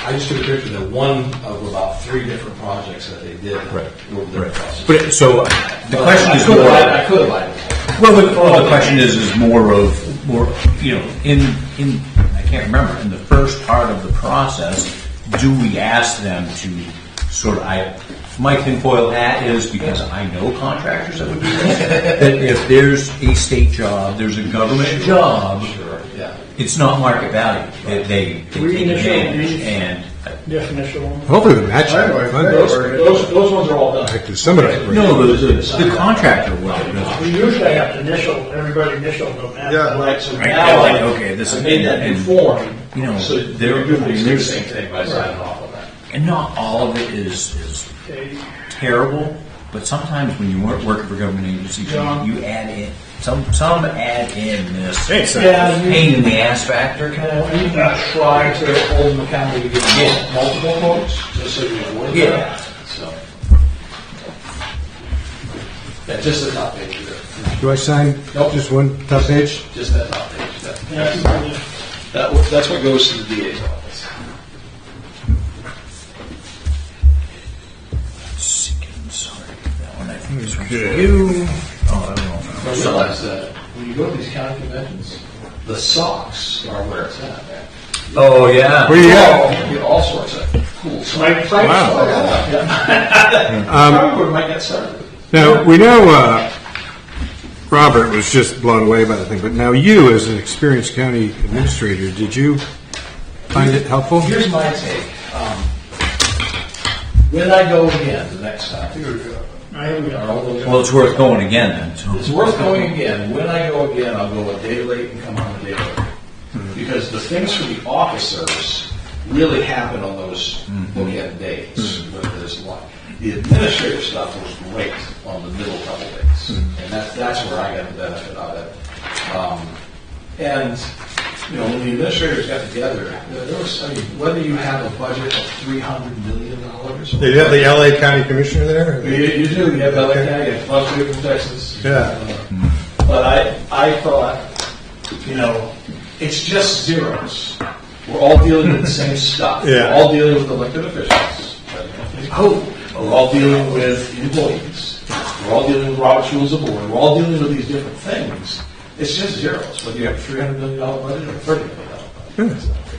I just took a picture of one of about 3 different projects that they did over their process. But so the question is more. I could have lied. Well, the question is more, you know, in I can't remember, in the first part of the process, do we ask them to sort of, my tinfoil hat is, because I know contractors that would do this, that if there's a state job, there's a government job, it's not market value. They take advantage, and Definition. Hopefully the match. Those ones are all done. Actually, some of that. no, the contractor will. We usually have to initial, everybody initial them. Yeah. Right, so Right, now like, okay, this is- I made that new form. You know, So they're doing the there's- same thing by signing off on that. And not all of it is terrible, but sometimes when you work working for government agencies, you add in some add in this pain in the ass factor kind of thing. Try to hold them accountable to get multiple quotes, just so you avoid that. So, just the top page there. Do I sign just one top page? Just that top page. That's what goes to the DA's office. Sorry, that one I think is from you. Oh, I don't know. I realize that when you go to these county conventions, the socks are where it's at. Oh yeah. Where you at? You get all sorts of cool socks. Wow. Probably might get started. Now, we know Robert was just blown away by the thing, but now you, as an experienced county administrator, did you find it helpful? Here's my take. When I go again the next time, Well, it's worth going again then. So. it's worth going again. When I go again, I'll go a day late and come home a day late. Because the things for the officers really happen on those bookend days. When there's a lot. The administrative stuff was great on the middle couple days. And that's where I got the benefit of it. And you know, when the administrators got together, there was, whether you have a budget of $300 million. Did you have the LA County Commissioner there? You do. You have LA County, and lots of people from Texas. Yeah. But I thought, you know, it's just zeros. We're all dealing with the same stuff. Yeah. We're all dealing with elected officials. We're all dealing with employees. We're all dealing with Robert's Rules of Order. We're all dealing with these different things. It's just zeros, whether you have a $300 million budget or a $30 million budget.